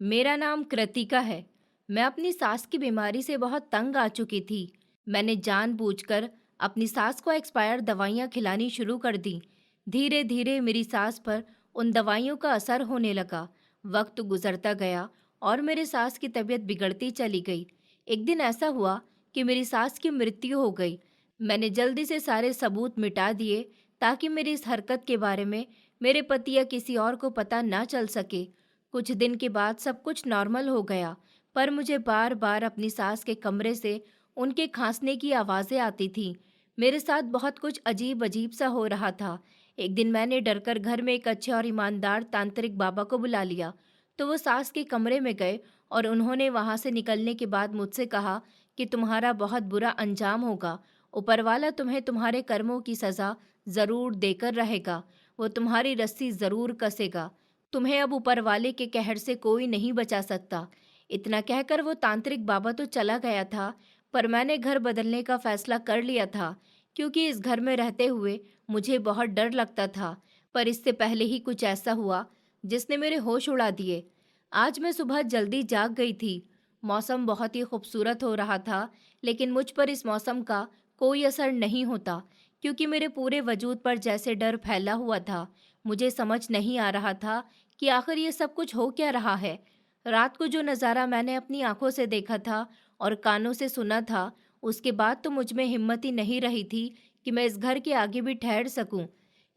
मेरा नाम कृतिका है। मैं अपनी सास की बीमारी से बहुत तंग आ चुकी थी। मैंने जानबूझकर अपनी सास को एक्सपायर दवाइयाँ खिलानी शुरू कर दी। धीरे धीरे मेरी सास पर उन दवाइयों का असर होने लगा। वक्त गुजरता गया और मेरे सास की तबीयत बिगड़ती चली गई। एक दिन ऐसा हुआ कि मेरी सास की मृत्यु हो गई। मैंने जल्दी से सारे सबूत मिटा दिए ताकि मेरी इस हरकत के बारे में मेरे पति या किसी और को पता ना चल सके। कुछ दिन के बाद सब कुछ नॉर्मल हो गया, पर मुझे बार बार अपनी सास के कमरे से उनके खांसने की आवाज़ें आती थीं। मेरे साथ बहुत कुछ अजीब अजीब सा हो रहा था। एक दिन मैंने डरकर घर में एक अच्छे और ईमानदार तांत्रिक बाबा को बुला लिया, तो वो सास के कमरे में गए और उन्होंने वहां से निकलने के बाद मुझसे कहा कि तुम्हारा बहुत बुरा अंजाम होगा। ऊपर वाला तुम्हें तुम्हारे कर्मों की सज़ा ज़रूर देकर रहेगा। वो तुम्हारी रस्सी ज़रूर कसेगा। तुम्हें अब ऊपर वाले के कहर से कोई नहीं बचा सकता। इतना कहकर वो तांत्रिक बाबा तो चला गया था, पर मैंने घर बदलने का फैसला कर लिया था, क्योंकि इस घर में रहते हुए मुझे बहुत डर लगता था। पर इससे पहले ही कुछ ऐसा हुआ जिसने मेरे होश उड़ा दिए। आज मैं सुबह जल्दी जाग गई थी। मौसम बहुत ही खूबसूरत हो रहा था, लेकिन मुझ पर इस मौसम का कोई असर नहीं होता, क्योंकि मेरे पूरे वजूद पर जैसे डर फैला हुआ था। मुझे समझ नहीं आ रहा था कि आखिर ये सब कुछ हो क्या रहा है। रात को जो नज़ारा मैंने अपनी आंखों से देखा था और कानों से सुना था, उसके बाद तो मुझ में हिम्मत ही नहीं रही थी कि मैं इस घर के आगे भी ठहर सकूं।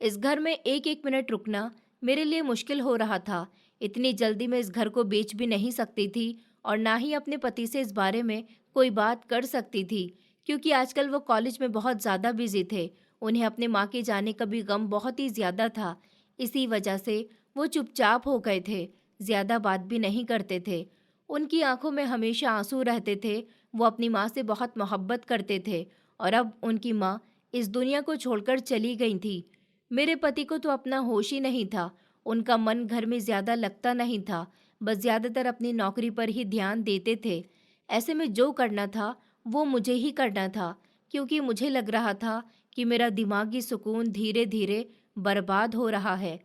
इस घर में एक एक मिनट रुकना मेरे लिए मुश्किल हो रहा था। इतनी जल्दी मैं इस घर को बेच भी नहीं सकती थी और ना ही अपने पति से इस बारे में कोई बात कर सकती थी, क्योंकि आजकल वो कॉलेज में बहुत ज़्यादा बिजी थे। उन्हें अपने माँ के जाने का भी गम बहुत ही ज़्यादा था। इसी वजह से वो चुपचाप हो गए थे, ज़्यादा बात भी नहीं करते थे। उनकी आंखों में हमेशा आंसू रहते थे। वो अपनी माँ से बहुत मोहब्बत करते थे और अब उनकी माँ इस दुनिया को छोड़कर चली गई थी। मेरे पति को तो अपना होश ही नहीं था। उनका मन घर में ज़्यादा लगता नहीं था, बस ज़्यादातर अपनी नौकरी पर ही ध्यान देते थे। ऐसे में जो करना था वो मुझे ही करना था, क्योंकि मुझे लग रहा था कि मेरा दिमागी सुकून धीरे धीरे बर्बाद हो रहा है।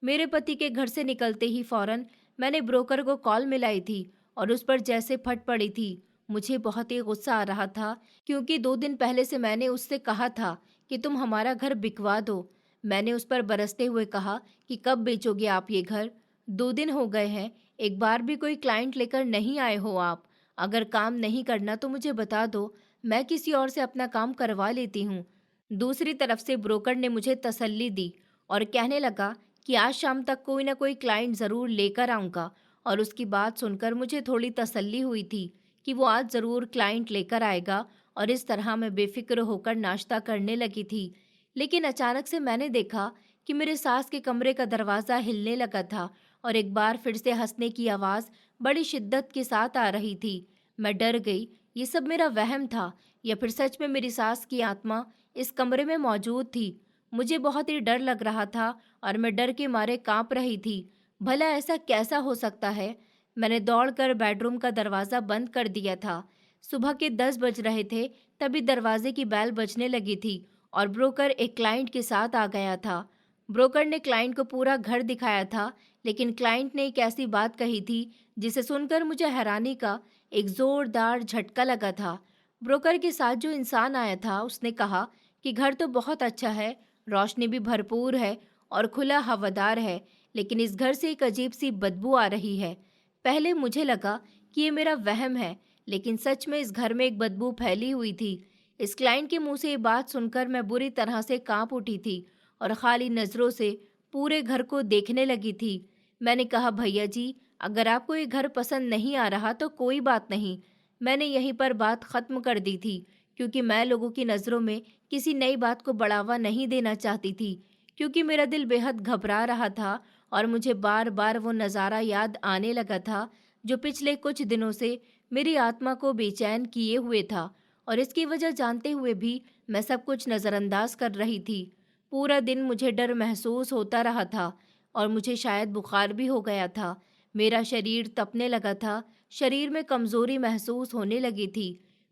मेरे पति के घर से निकलते ही फौरन मैंने ब्रोकर को कॉल मिलाई थी और उस पर जैसे फट पड़ी थी। मुझे बहुत ही गुस्सा आ रहा था, क्योंकि 2 दिन पहले से मैंने उससे कहा था कि तुम हमारा घर बिकवा दो। मैंने उस पर बरसते हुए कहा कि कब बेचोगे आप ये घर? 2 दिन हो गए हैं, एक बार भी कोई क्लाइंट लेकर नहीं आए हो आप। अगर काम नहीं करना तो मुझे बता दो, मैं किसी और से अपना काम करवा लेती हूँ। दूसरी तरफ से ब्रोकर ने मुझे तसल्ली दी और कहने लगा कि आज शाम तक कोई ना कोई क्लाइंट ज़रूर लेकर आऊँगा। और उसकी बात सुनकर मुझे थोड़ी तसल्ली हुई थी कि वो आज ज़रूर क्लाइंट लेकर आएगा, और इस तरह मैं बेफिक्र होकर नाश्ता करने लगी थी। लेकिन अचानक से मैंने देखा कि मेरे सास के कमरे का दरवाज़ा हिलने लगा था और एक बार फिर से हंसने की आवाज़ बड़ी शिद्दत के साथ आ रही थी। मैं डर गई। ये सब मेरा वहम था या फिर सच में मेरी सास की आत्मा इस कमरे में मौजूद थी? मुझे बहुत ही डर लग रहा था और मैं डर के मारे कांप रही थी। भला ऐसा कैसा हो सकता है? मैंने दौड़कर बेडरूम का दरवाज़ा बंद कर दिया था। सुबह के 10 बज रहे थे, तभी दरवाजे की बेल बजने लगी थी और ब्रोकर एक क्लाइंट के साथ आ गया था। ब्रोकर ने क्लाइंट को पूरा घर दिखाया था, लेकिन क्लाइंट ने एक ऐसी बात कही थी जिसे सुनकर मुझे हैरानी का एक जोरदार झटका लगा था। ब्रोकर के साथ जो इंसान आया था उसने कहा कि घर तो बहुत अच्छा है, रोशनी भी भरपूर है और खुला हवादार है, लेकिन इस घर से एक अजीब सी बदबू आ रही है। पहले मुझे लगा कि ये मेरा वहम है, लेकिन सच में इस घर में एक बदबू फैली हुई थी। इस क्लाइंट के मुंह से ये बात सुनकर मैं बुरी तरह से कांप उठी थी और खाली नज़रों से पूरे घर को देखने लगी थी। मैंने कहा, भैया जी, अगर आपको ये घर पसंद नहीं आ रहा तो कोई बात नहीं। मैंने यहीं पर बात ख़त्म कर दी थी, क्योंकि मैं लोगों की नज़रों में किसी नई बात को बढ़ावा नहीं देना चाहती थी, क्योंकि मेरा दिल बेहद घबरा रहा था और मुझे बार बार वो नज़ारा याद आने लगा था जो पिछले कुछ दिनों से मेरी आत्मा को बेचैन किए हुए था। और इसकी वजह जानते हुए भी मैं सब कुछ नज़रअंदाज कर रही थी। पूरा दिन मुझे डर महसूस होता रहा था और मुझे शायद बुखार भी हो गया था। मेरा शरीर तपने लगा था, शरीर में कमज़ोरी महसूस होने लगी थी।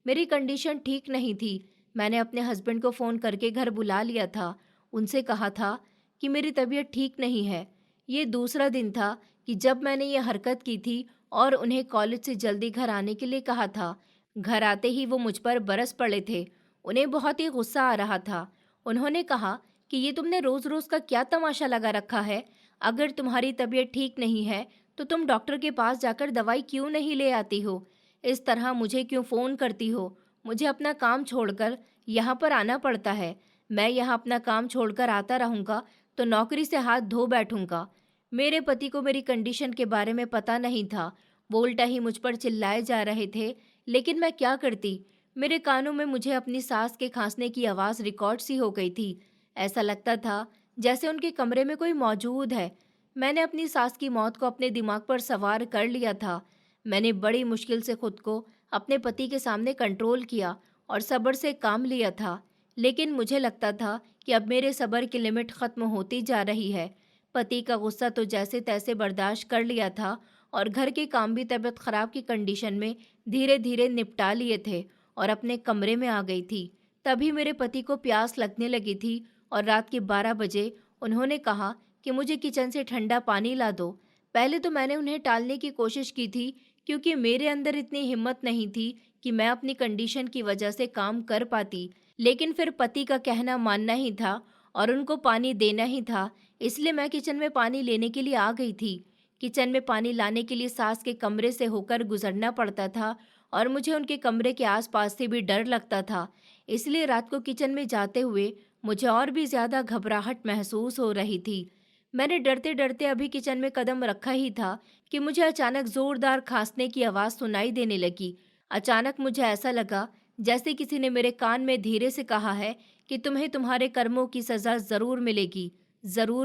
मेरी कंडीशन ठीक नहीं थी। मैंने अपने हस्बैंड को फ़ोन करके घर बुला लिया था। उनसे कहा था कि मेरी तबीयत ठीक नहीं है। ये दूसरा दिन था कि जब मैंने ये हरकत की थी और उन्हें कॉलेज से जल्दी घर आने के लिए कहा था, घर आते ही वो मुझ पर बरस पड़े थे। उन्हें बहुत ही गुस्सा आ रहा था। उन्होंने कहा कि ये तुमने रोज रोज का क्या तमाशा लगा रखा है? अगर तुम्हारी तबीयत ठीक नहीं है तो तुम डॉक्टर के पास जाकर दवाई क्यों नहीं ले आती हो? इस तरह मुझे क्यों फोन करती हो? मुझे अपना काम छोड़कर यहाँ पर आना पड़ता है। मैं यहाँ अपना काम छोड़कर आता रहूंगा तो नौकरी से हाथ धो बैठूंगा। मेरे पति को मेरी कंडीशन के बारे में पता नहीं था। वो उल्टा ही मुझ पर चिल्लाए जा रहे थे, लेकिन मैं क्या करती? मेरे कानों में मुझे अपनी सास के खांसने की आवाज़ रिकॉर्ड सी हो गई थी। ऐसा लगता था जैसे उनके कमरे में कोई मौजूद है। मैंने अपनी सास की मौत को अपने दिमाग पर सवार कर लिया था। मैंने बड़ी मुश्किल से खुद को अपने पति के सामने कंट्रोल किया और सब्र से काम लिया था। लेकिन मुझे लगता था कि अब मेरे सब्र की लिमिट खत्म होती जा रही है। पति का गुस्सा तो जैसे तैसे बर्दाश्त कर लिया था और घर के काम भी तबीयत खराब की कंडीशन में धीरे धीरे निपटा लिए थे और अपने कमरे में आ गई थी। तभी मेरे पति को प्यास लगने लगी थी और रात के 12 बजे उन्होंने कहा कि मुझे किचन से ठंडा पानी ला दो। पहले तो मैंने उन्हें टालने की कोशिश की थी, क्योंकि मेरे अंदर इतनी हिम्मत नहीं थी कि मैं अपनी कंडीशन की वजह से काम कर पाती। लेकिन फिर पति का कहना मानना ही था और उनको पानी देना ही था, इसलिए मैं किचन में पानी लेने के लिए आ गई थी। किचन में पानी लाने के लिए सास के कमरे से होकर गुजरना पड़ता था और मुझे उनके कमरे के आसपास से भी डर लगता था। इसलिए रात को किचन में जाते हुए मुझे और भी ज्यादा घबराहट महसूस हो रही थी। मैंने डरते डरते अभी किचन में कदम रखा ही था कि मुझे अचानक जोरदार खांसने की आवाज सुनाई देने लगी। अचानक मुझे ऐसा लगा जैसे किसी ने मेरे कान में धीरे से कहा है कि तुम्हें तुम्हारे कर्मों की सजा जरूर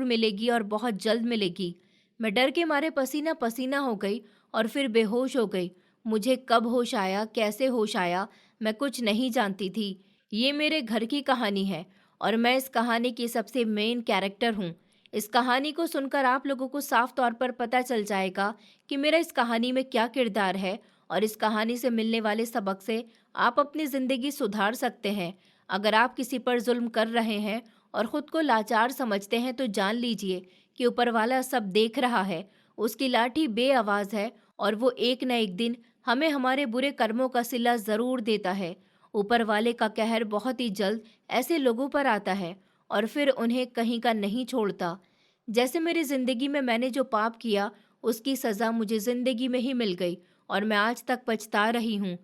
मिलेगी और बहुत जल्द मिलेगी। मैं डर के मारे पसीना पसीना हो गई और फिर बेहोश हो गई। मुझे कब होश आया, कैसे होश आया, मैं कुछ नहीं जानती थी। ये मेरे घर की कहानी है और मैं इस कहानी की सबसे मेन कैरेक्टर हूँ। इस कहानी को सुनकर आप लोगों को साफ तौर पर पता चल जाएगा कि मेरा इस कहानी में क्या किरदार है और इस कहानी से मिलने वाले सबक से आप अपनी ज़िंदगी सुधार सकते हैं। अगर आप किसी पर जुल्म कर रहे हैं और ख़ुद को लाचार समझते हैं तो जान लीजिए कि ऊपर वाला सब देख रहा है। उसकी लाठी बेआवाज़ है और वो एक न एक दिन हमें हमारे बुरे कर्मों का सिला ज़रूर देता है। ऊपर वाले का कहर बहुत ही जल्द ऐसे लोगों पर आता है और फिर उन्हें कहीं का नहीं छोड़ता। जैसे मेरी ज़िंदगी में मैंने जो पाप किया उसकी सज़ा मुझे ज़िंदगी में ही मिल गई और मैं आज तक पछता रही हूँ।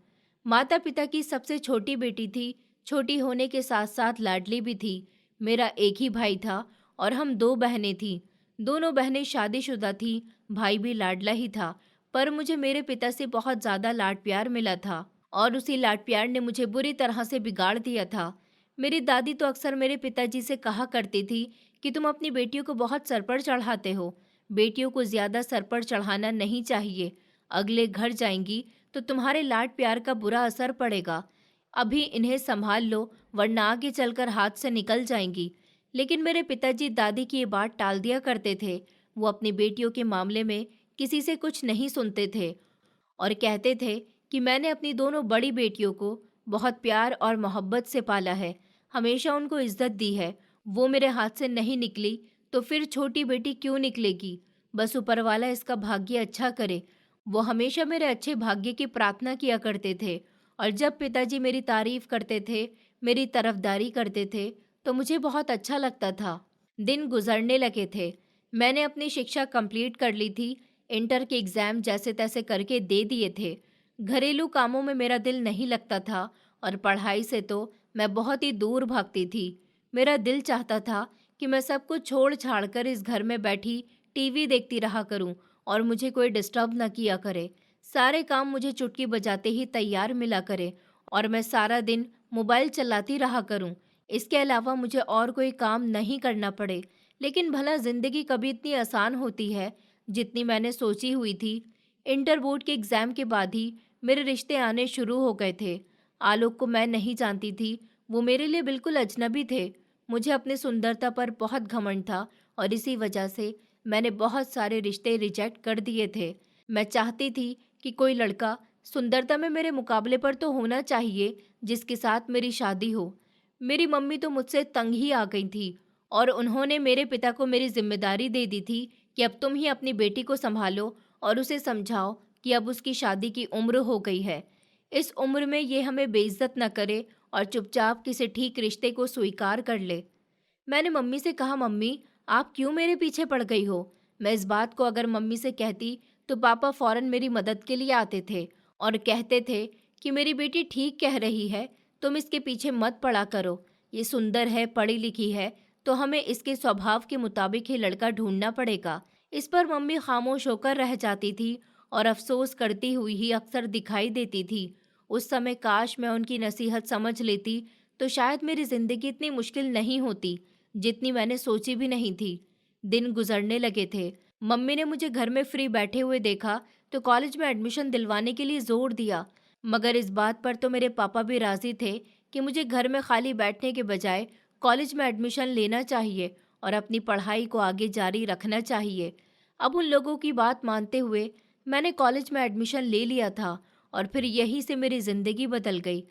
माता पिता की सबसे छोटी बेटी थी, छोटी होने के साथ साथ लाडली भी थी। मेरा एक ही भाई था और हम दो बहनें थीं। दोनों बहनें शादीशुदा थीं, भाई भी लाडला ही था। पर मुझे मेरे पिता से बहुत ज़्यादा लाड प्यार मिला था और उसी लाड प्यार ने मुझे बुरी तरह से बिगाड़ दिया था। मेरी दादी तो अक्सर मेरे पिताजी से कहा करती थी कि तुम अपनी बेटियों को बहुत सर पर चढ़ाते हो। बेटियों को ज़्यादा सर पर चढ़ाना नहीं चाहिए। अगले घर जाएंगी तो तुम्हारे लाड प्यार का बुरा असर पड़ेगा। अभी इन्हें संभाल लो, वरना आगे चलकर हाथ से निकल जाएंगी। लेकिन मेरे पिताजी दादी की ये बात टाल दिया करते थे। वो अपनी बेटियों के मामले में किसी से कुछ नहीं सुनते थे और कहते थे कि मैंने अपनी दोनों बड़ी बेटियों को बहुत प्यार और मोहब्बत से पाला है, हमेशा उनको इज्जत दी है। वो मेरे हाथ से नहीं निकली तो फिर छोटी बेटी क्यों निकलेगी? बस ऊपर वाला इसका भाग्य अच्छा करे। वो हमेशा मेरे अच्छे भाग्य की प्रार्थना किया करते थे और जब पिताजी मेरी तारीफ करते थे, मेरी तरफदारी करते थे, तो मुझे बहुत अच्छा लगता था। दिन गुजरने लगे थे। मैंने अपनी शिक्षा कंप्लीट कर ली थी। इंटर के एग्ज़ाम जैसे तैसे करके दे दिए थे। घरेलू कामों में मेरा दिल नहीं लगता था और पढ़ाई से तो मैं बहुत ही दूर भागती थी। मेरा दिल चाहता था कि मैं सब कुछ छोड़ छाड़ कर इस घर में बैठी टीवी देखती रहा करूं और मुझे कोई डिस्टर्ब न किया करे। सारे काम मुझे चुटकी बजाते ही तैयार मिला करे और मैं सारा दिन मोबाइल चलाती रहा करूं। इसके अलावा मुझे और कोई काम नहीं करना पड़े। लेकिन भला जिंदगी कभी इतनी आसान होती है जितनी मैंने सोची हुई थी? इंटर बोर्ड के एग्ज़ाम के बाद ही मेरे रिश्ते आने शुरू हो गए थे। आलोक को मैं नहीं जानती थी, वो मेरे लिए बिल्कुल अजनबी थे। मुझे अपनी सुंदरता पर बहुत घमंड था और इसी वजह से मैंने बहुत सारे रिश्ते रिजेक्ट कर दिए थे। मैं चाहती थी कि कोई लड़का सुंदरता में मेरे मुकाबले पर तो होना चाहिए जिसके साथ मेरी शादी हो। मेरी मम्मी तो मुझसे तंग ही आ गई थी और उन्होंने मेरे पिता को मेरी जिम्मेदारी दे दी थी कि अब तुम ही अपनी बेटी को संभालो और उसे समझाओ कि अब उसकी शादी की उम्र हो गई है। इस उम्र में ये हमें बेइज्जत न करे और चुपचाप किसी ठीक रिश्ते को स्वीकार कर ले। मैंने मम्मी से कहा, मम्मी आप क्यों मेरे पीछे पड़ गई हो? मैं इस बात को अगर मम्मी से कहती तो पापा फौरन मेरी मदद के लिए आते थे और कहते थे कि मेरी बेटी ठीक कह रही है, तुम इसके पीछे मत पड़ा करो। ये सुंदर है, पढ़ी लिखी है, तो हमें इसके स्वभाव के मुताबिक ही लड़का ढूंढना पड़ेगा। इस पर मम्मी खामोश होकर रह जाती थी और अफसोस करती हुई ही अक्सर दिखाई देती थी। उस समय काश मैं उनकी नसीहत समझ लेती तो शायद मेरी जिंदगी इतनी मुश्किल नहीं होती जितनी मैंने सोची भी नहीं थी। दिन गुजरने लगे थे। मम्मी ने मुझे घर में फ्री बैठे हुए देखा तो कॉलेज में एडमिशन दिलवाने के लिए जोर दिया, मगर इस बात पर तो मेरे पापा भी राजी थे कि मुझे घर में खाली बैठने के बजाय कॉलेज में एडमिशन लेना चाहिए और अपनी पढ़ाई को आगे जारी रखना चाहिए। अब उन लोगों की बात मानते हुए मैंने कॉलेज में एडमिशन ले लिया था और फिर यहीं से मेरी ज़िंदगी बदल गई।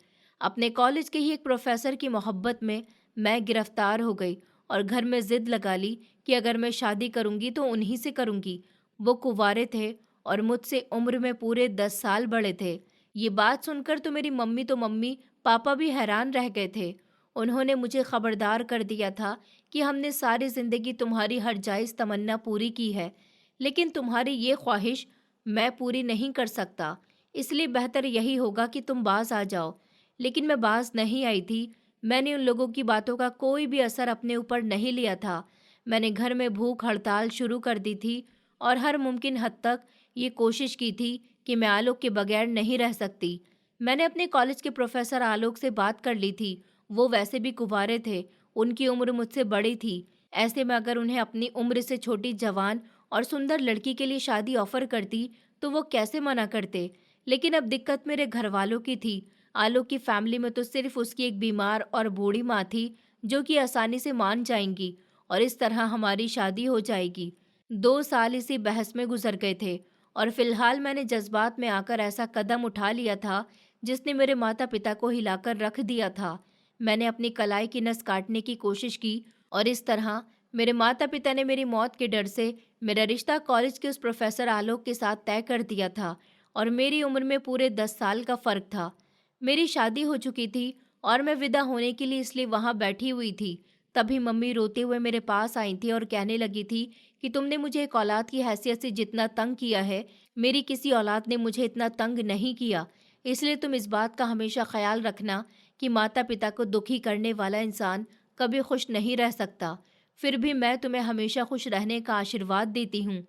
अपने कॉलेज के ही एक प्रोफेसर की मोहब्बत में मैं गिरफ्तार हो गई और घर में जिद लगा ली कि अगर मैं शादी करूंगी तो उन्हीं से करूंगी। वो कुंवारे थे और मुझसे उम्र में पूरे 10 साल बड़े थे। ये बात सुनकर तो मम्मी पापा भी हैरान रह गए थे। उन्होंने मुझे खबरदार कर दिया था कि हमने सारी जिंदगी तुम्हारी हर जायज़ तमन्ना पूरी की है, लेकिन तुम्हारी ये ख्वाहिश मैं पूरी नहीं कर सकता, इसलिए बेहतर यही होगा कि तुम बाज आ जाओ। लेकिन मैं बाज नहीं आई थी। मैंने उन लोगों की बातों का कोई भी असर अपने ऊपर नहीं लिया था। मैंने घर में भूख हड़ताल शुरू कर दी थी और हर मुमकिन हद तक ये कोशिश की थी कि मैं आलोक के बगैर नहीं रह सकती। मैंने अपने कॉलेज के प्रोफेसर आलोक से बात कर ली थी। वो वैसे भी कुंवारे थे, उनकी उम्र मुझसे बड़ी थी। ऐसे में अगर उन्हें अपनी उम्र से छोटी जवान और सुंदर लड़की के लिए शादी ऑफर करती तो वो कैसे मना करते। लेकिन अब दिक्कत मेरे घर वालों की थी। आलोक की फैमिली में तो सिर्फ उसकी एक बीमार और बूढ़ी माँ थी जो कि आसानी से मान जाएंगी और इस तरह हमारी शादी हो जाएगी। 2 साल इसी बहस में गुजर गए थे और फिलहाल मैंने जज्बात में आकर ऐसा कदम उठा लिया था जिसने मेरे माता पिता को हिलाकर रख दिया था। मैंने अपनी कलाई की नस काटने की कोशिश की और इस तरह मेरे माता पिता ने मेरी मौत के डर से मेरा रिश्ता कॉलेज के उस प्रोफेसर आलोक के साथ तय कर दिया था और मेरी उम्र में पूरे 10 साल का फर्क था। मेरी शादी हो चुकी थी और मैं विदा होने के लिए इसलिए वहां बैठी हुई थी। तभी मम्मी रोते हुए मेरे पास आई थी और कहने लगी थी कि तुमने मुझे एक औलाद की हैसियत से जितना तंग किया है, मेरी किसी औलाद ने मुझे इतना तंग नहीं किया। इसलिए तुम इस बात का हमेशा ख्याल रखना कि माता पिता को दुखी करने वाला इंसान कभी खुश नहीं रह सकता। फिर भी मैं तुम्हें हमेशा खुश रहने का आशीर्वाद देती हूँ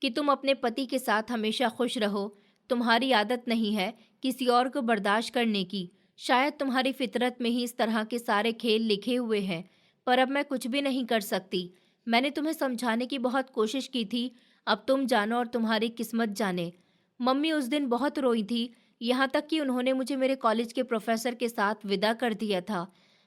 कि तुम अपने पति के साथ हमेशा खुश रहो। तुम्हारी आदत नहीं है किसी और को बर्दाश्त करने की। शायद तुम्हारी फितरत में ही इस तरह के सारे खेल लिखे हुए हैं, पर अब मैं कुछ भी नहीं कर सकती। मैंने तुम्हें समझाने की बहुत कोशिश की थी, अब तुम जानो और तुम्हारी किस्मत जाने। मम्मी उस दिन बहुत रोई थी, यहाँ तक कि उन्होंने मुझे मेरे कॉलेज के प्रोफेसर के साथ विदा कर दिया था।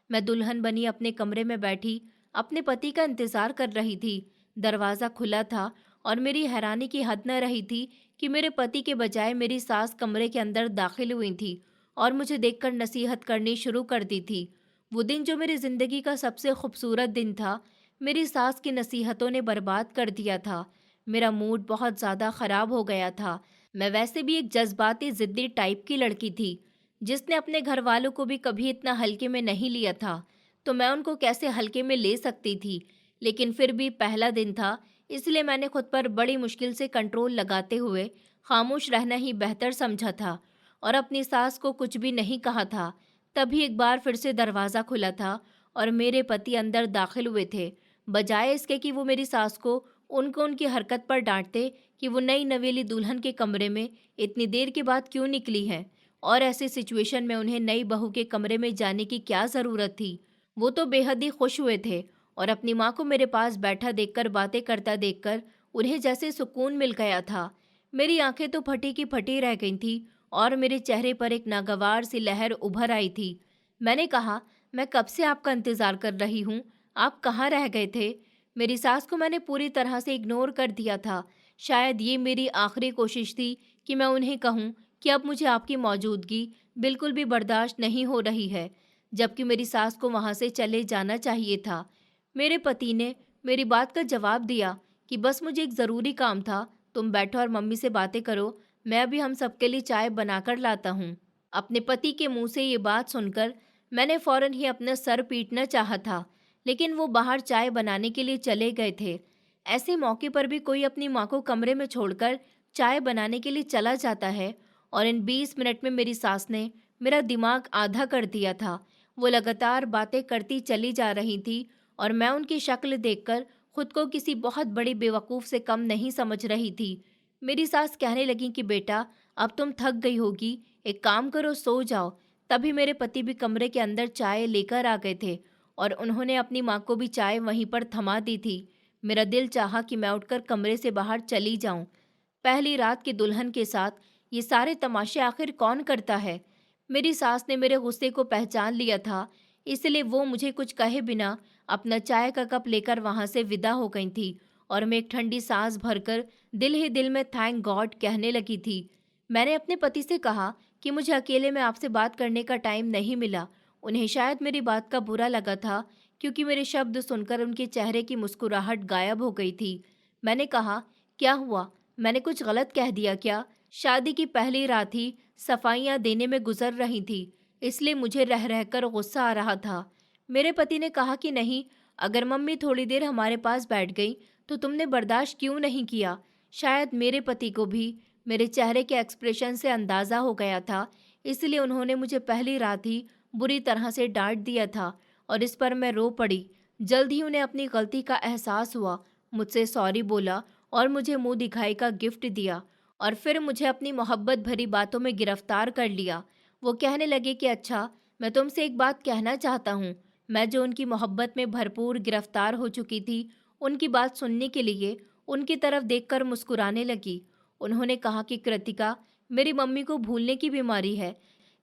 मैं दुल्हन बनी अपने कमरे में बैठी अपने पति का इंतजार कर रही थी। दरवाज़ा खुला था और मेरी हैरानी की हद न रही थी कि मेरे पति के बजाय मेरी सास कमरे के अंदर दाखिल हुई थी और मुझे देखकर नसीहत करनी शुरू कर दी थी। वो दिन जो मेरी ज़िंदगी का सबसे खूबसूरत दिन था, मेरी सास की नसीहतों ने बर्बाद कर दिया था। मेरा मूड बहुत ज़्यादा ख़राब हो गया था। मैं वैसे भी एक जज्बाती ज़िद्दी टाइप की लड़की थी जिसने अपने घर वालों को भी कभी इतना हल्के में नहीं लिया था, तो मैं उनको कैसे हल्के में ले सकती थी। लेकिन फिर भी पहला दिन था, इसलिए मैंने खुद पर बड़ी मुश्किल से कंट्रोल लगाते हुए खामोश रहना ही बेहतर समझा था और अपनी सास को कुछ भी नहीं कहा था। तभी एक बार फिर से दरवाज़ा खुला था और मेरे पति अंदर दाखिल हुए थे। बजाय इसके कि वो मेरी सास को उनको उनकी हरकत पर डांटते कि वो नई नवेली दुल्हन के कमरे में इतनी देर के बाद क्यों निकली है और ऐसी सिचुएशन में उन्हें नई बहू के कमरे में जाने की क्या ज़रूरत थी। वो तो बेहद ही खुश हुए थे और अपनी माँ को मेरे पास बैठा देखकर, बातें करता देखकर उन्हें जैसे सुकून मिल गया था। मेरी आंखें तो फटी की फटी रह गई थी और मेरे चेहरे पर एक नागवार सी लहर उभर आई थी। मैंने कहा, मैं कब से आपका इंतज़ार कर रही हूँ, आप कहाँ रह गए थे? मेरी सास को मैंने पूरी तरह से इग्नोर कर दिया था। शायद ये मेरी आखिरी कोशिश थी कि मैं उन्हें कहूँ कि अब मुझे आपकी मौजूदगी बिल्कुल भी बर्दाश्त नहीं हो रही है, जबकि मेरी सास को वहाँ से चले जाना चाहिए था। मेरे पति ने मेरी बात का जवाब दिया कि बस मुझे एक ज़रूरी काम था, तुम बैठो और मम्मी से बातें करो, मैं अभी हम सबके लिए चाय बनाकर लाता हूँ। अपने पति के मुंह से ये बात सुनकर मैंने फौरन ही अपना सर पीटना चाहा था, लेकिन वो बाहर चाय बनाने के लिए चले गए थे। ऐसे मौके पर भी कोई अपनी माँ को कमरे में छोड़कर चाय बनाने के लिए चला जाता है, और इन 20 मिनट में मेरी सास ने मेरा दिमाग आधा कर दिया था। वो लगातार बातें करती चली जा रही थी और मैं उनकी शक्ल देखकर खुद को किसी बहुत बड़ी बेवकूफ़ से कम नहीं समझ रही थी। मेरी सास कहने लगी कि बेटा, अब तुम थक गई होगी, एक काम करो, सो जाओ। तभी मेरे पति भी कमरे के अंदर चाय लेकर आ गए थे और उन्होंने अपनी माँ को भी चाय वहीं पर थमा दी थी। मेरा दिल चाहा कि मैं उठकर कमरे से बाहर चली जाऊं। पहली रात की दुल्हन के साथ ये सारे तमाशे आखिर कौन करता है? मेरी सास ने मेरे गुस्से को पहचान लिया था, इसलिए वो मुझे कुछ कहे बिना अपना चाय का कप लेकर वहां से विदा हो गई थी और मैं एक ठंडी सांस भरकर दिल ही दिल में थैंक गॉड कहने लगी थी। मैंने अपने पति से कहा कि मुझे अकेले में आपसे बात करने का टाइम नहीं मिला। उन्हें शायद मेरी बात का बुरा लगा था, क्योंकि मेरे शब्द सुनकर उनके चेहरे की मुस्कुराहट गायब हो गई थी। मैंने कहा, क्या हुआ? मैंने कुछ गलत कह दिया क्या? शादी की पहली रात ही सफाइयाँ देने में गुजर रही थी, इसलिए मुझे रह रहकर गुस्सा आ रहा था। मेरे पति ने कहा कि नहीं, अगर मम्मी थोड़ी देर हमारे पास बैठ गई तो तुमने बर्दाश्त क्यों नहीं किया? शायद मेरे पति को भी मेरे चेहरे के एक्सप्रेशन से अंदाज़ा हो गया था, इसलिए उन्होंने मुझे पहली रात ही बुरी तरह से डांट दिया था और इस पर मैं रो पड़ी। जल्द ही उन्हें अपनी गलती का एहसास हुआ, मुझसे सॉरी बोला और मुझे मुंह दिखाई का गिफ्ट दिया और फिर मुझे अपनी मोहब्बत भरी बातों में गिरफ्तार कर लिया। वो कहने लगे कि अच्छा, मैं तुमसे एक बात कहना चाहता हूँ। मैं जो उनकी मोहब्बत में भरपूर गिरफ्तार हो चुकी थी, उनकी बात सुनने के लिए उनकी तरफ देखकर मुस्कुराने लगी। उन्होंने कहा कि कृतिका, मेरी मम्मी को भूलने की बीमारी है,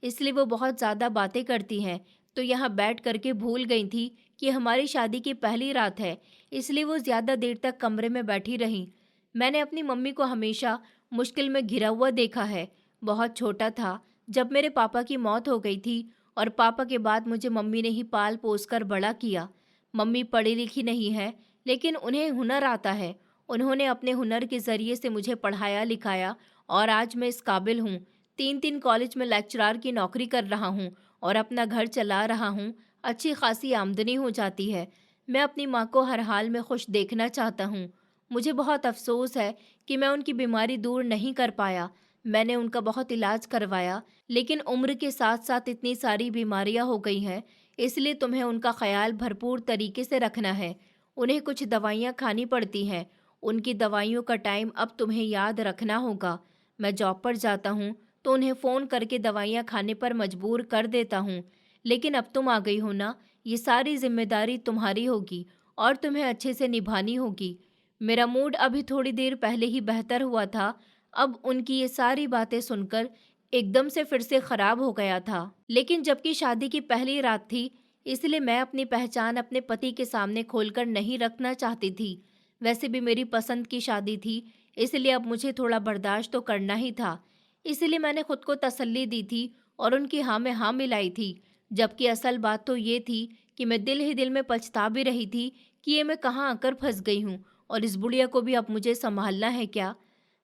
इसलिए वो बहुत ज़्यादा बातें करती हैं, तो यहाँ बैठ करके भूल गई थी कि हमारी शादी की पहली रात है, इसलिए वो ज़्यादा देर तक कमरे में बैठी रहीं। मैंने अपनी मम्मी को हमेशा मुश्किल में घिरा हुआ देखा है। बहुत छोटा था जब मेरे पापा की मौत हो गई थी और पापा के बाद मुझे मम्मी ने ही पाल पोस कर बड़ा किया। मम्मी पढ़ी लिखी नहीं है, लेकिन उन्हें हुनर आता है। उन्होंने अपने हुनर के ज़रिए से मुझे पढ़ाया लिखाया और आज मैं इस काबिल हूँ। 3-3 कॉलेज में लेक्चरार की नौकरी कर रहा हूँ और अपना घर चला रहा हूँ। अच्छी खासी आमदनी हो जाती है। मैं अपनी माँ को हर हाल में खुश देखना चाहता हूँ। मुझे बहुत अफसोस है कि मैं उनकी बीमारी दूर नहीं कर पाया। मैंने उनका बहुत इलाज करवाया, लेकिन उम्र के साथ साथ इतनी सारी बीमारियां हो गई हैं, इसलिए तुम्हें उनका ख्याल भरपूर तरीके से रखना है। उन्हें कुछ दवाइयां खानी पड़ती हैं। उनकी दवाइयों का टाइम अब तुम्हें याद रखना होगा। मैं जॉब पर जाता हूँ तो उन्हें फ़ोन करके दवाइयाँ खाने पर मजबूर कर देता हूँ, लेकिन अब तुम आ गई हो ना, ये सारी जिम्मेदारी तुम्हारी होगी और तुम्हें अच्छे से निभानी होगी। मेरा मूड अभी थोड़ी देर पहले ही बेहतर हुआ था, अब उनकी ये सारी बातें सुनकर एकदम से फिर से खराब हो गया था। लेकिन जबकि शादी की पहली रात थी, इसलिए मैं अपनी पहचान अपने पति के सामने खोलकर नहीं रखना चाहती थी। वैसे भी मेरी पसंद की शादी थी, इसलिए अब मुझे थोड़ा बर्दाश्त तो करना ही था। इसलिए मैंने खुद को तसल्ली दी थी और उनकी हाँ में हाँ मिलाई थी। जबकि असल बात तो ये थी कि मैं दिल ही दिल में पछता भी रही थी कि ये मैं कहाँ आकर फंस गई हूँ और इस बुढ़िया को भी अब मुझे संभालना है क्या?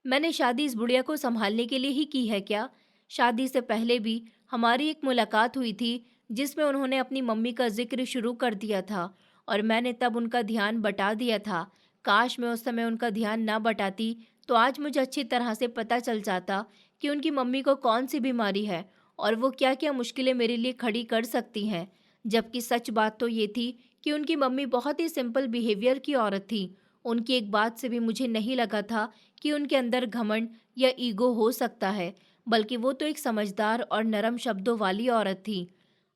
मैंने शादी इस बुढ़िया को संभालने के लिए ही की है क्या? शादी से पहले भी हमारी एक मुलाकात हुई थी, जिसमें उन्होंने अपनी मम्मी का जिक्र शुरू कर दिया था और मैंने तब उनका ध्यान बटा दिया था। काश मैं उस समय उनका ध्यान ना बटाती, तो आज मुझे अच्छी तरह से पता चल जाता कि उनकी मम्मी को कौन सी बीमारी है और वो क्या क्या मुश्किलें मेरे लिए खड़ी कर सकती हैं। जबकि सच बात तो ये थी कि उनकी मम्मी बहुत ही सिंपल बिहेवियर की औरत थी। उनकी एक बात से भी मुझे नहीं लगा था कि उनके अंदर घमंड या ईगो हो सकता है, बल्कि वो तो एक समझदार और नरम शब्दों वाली औरत थी।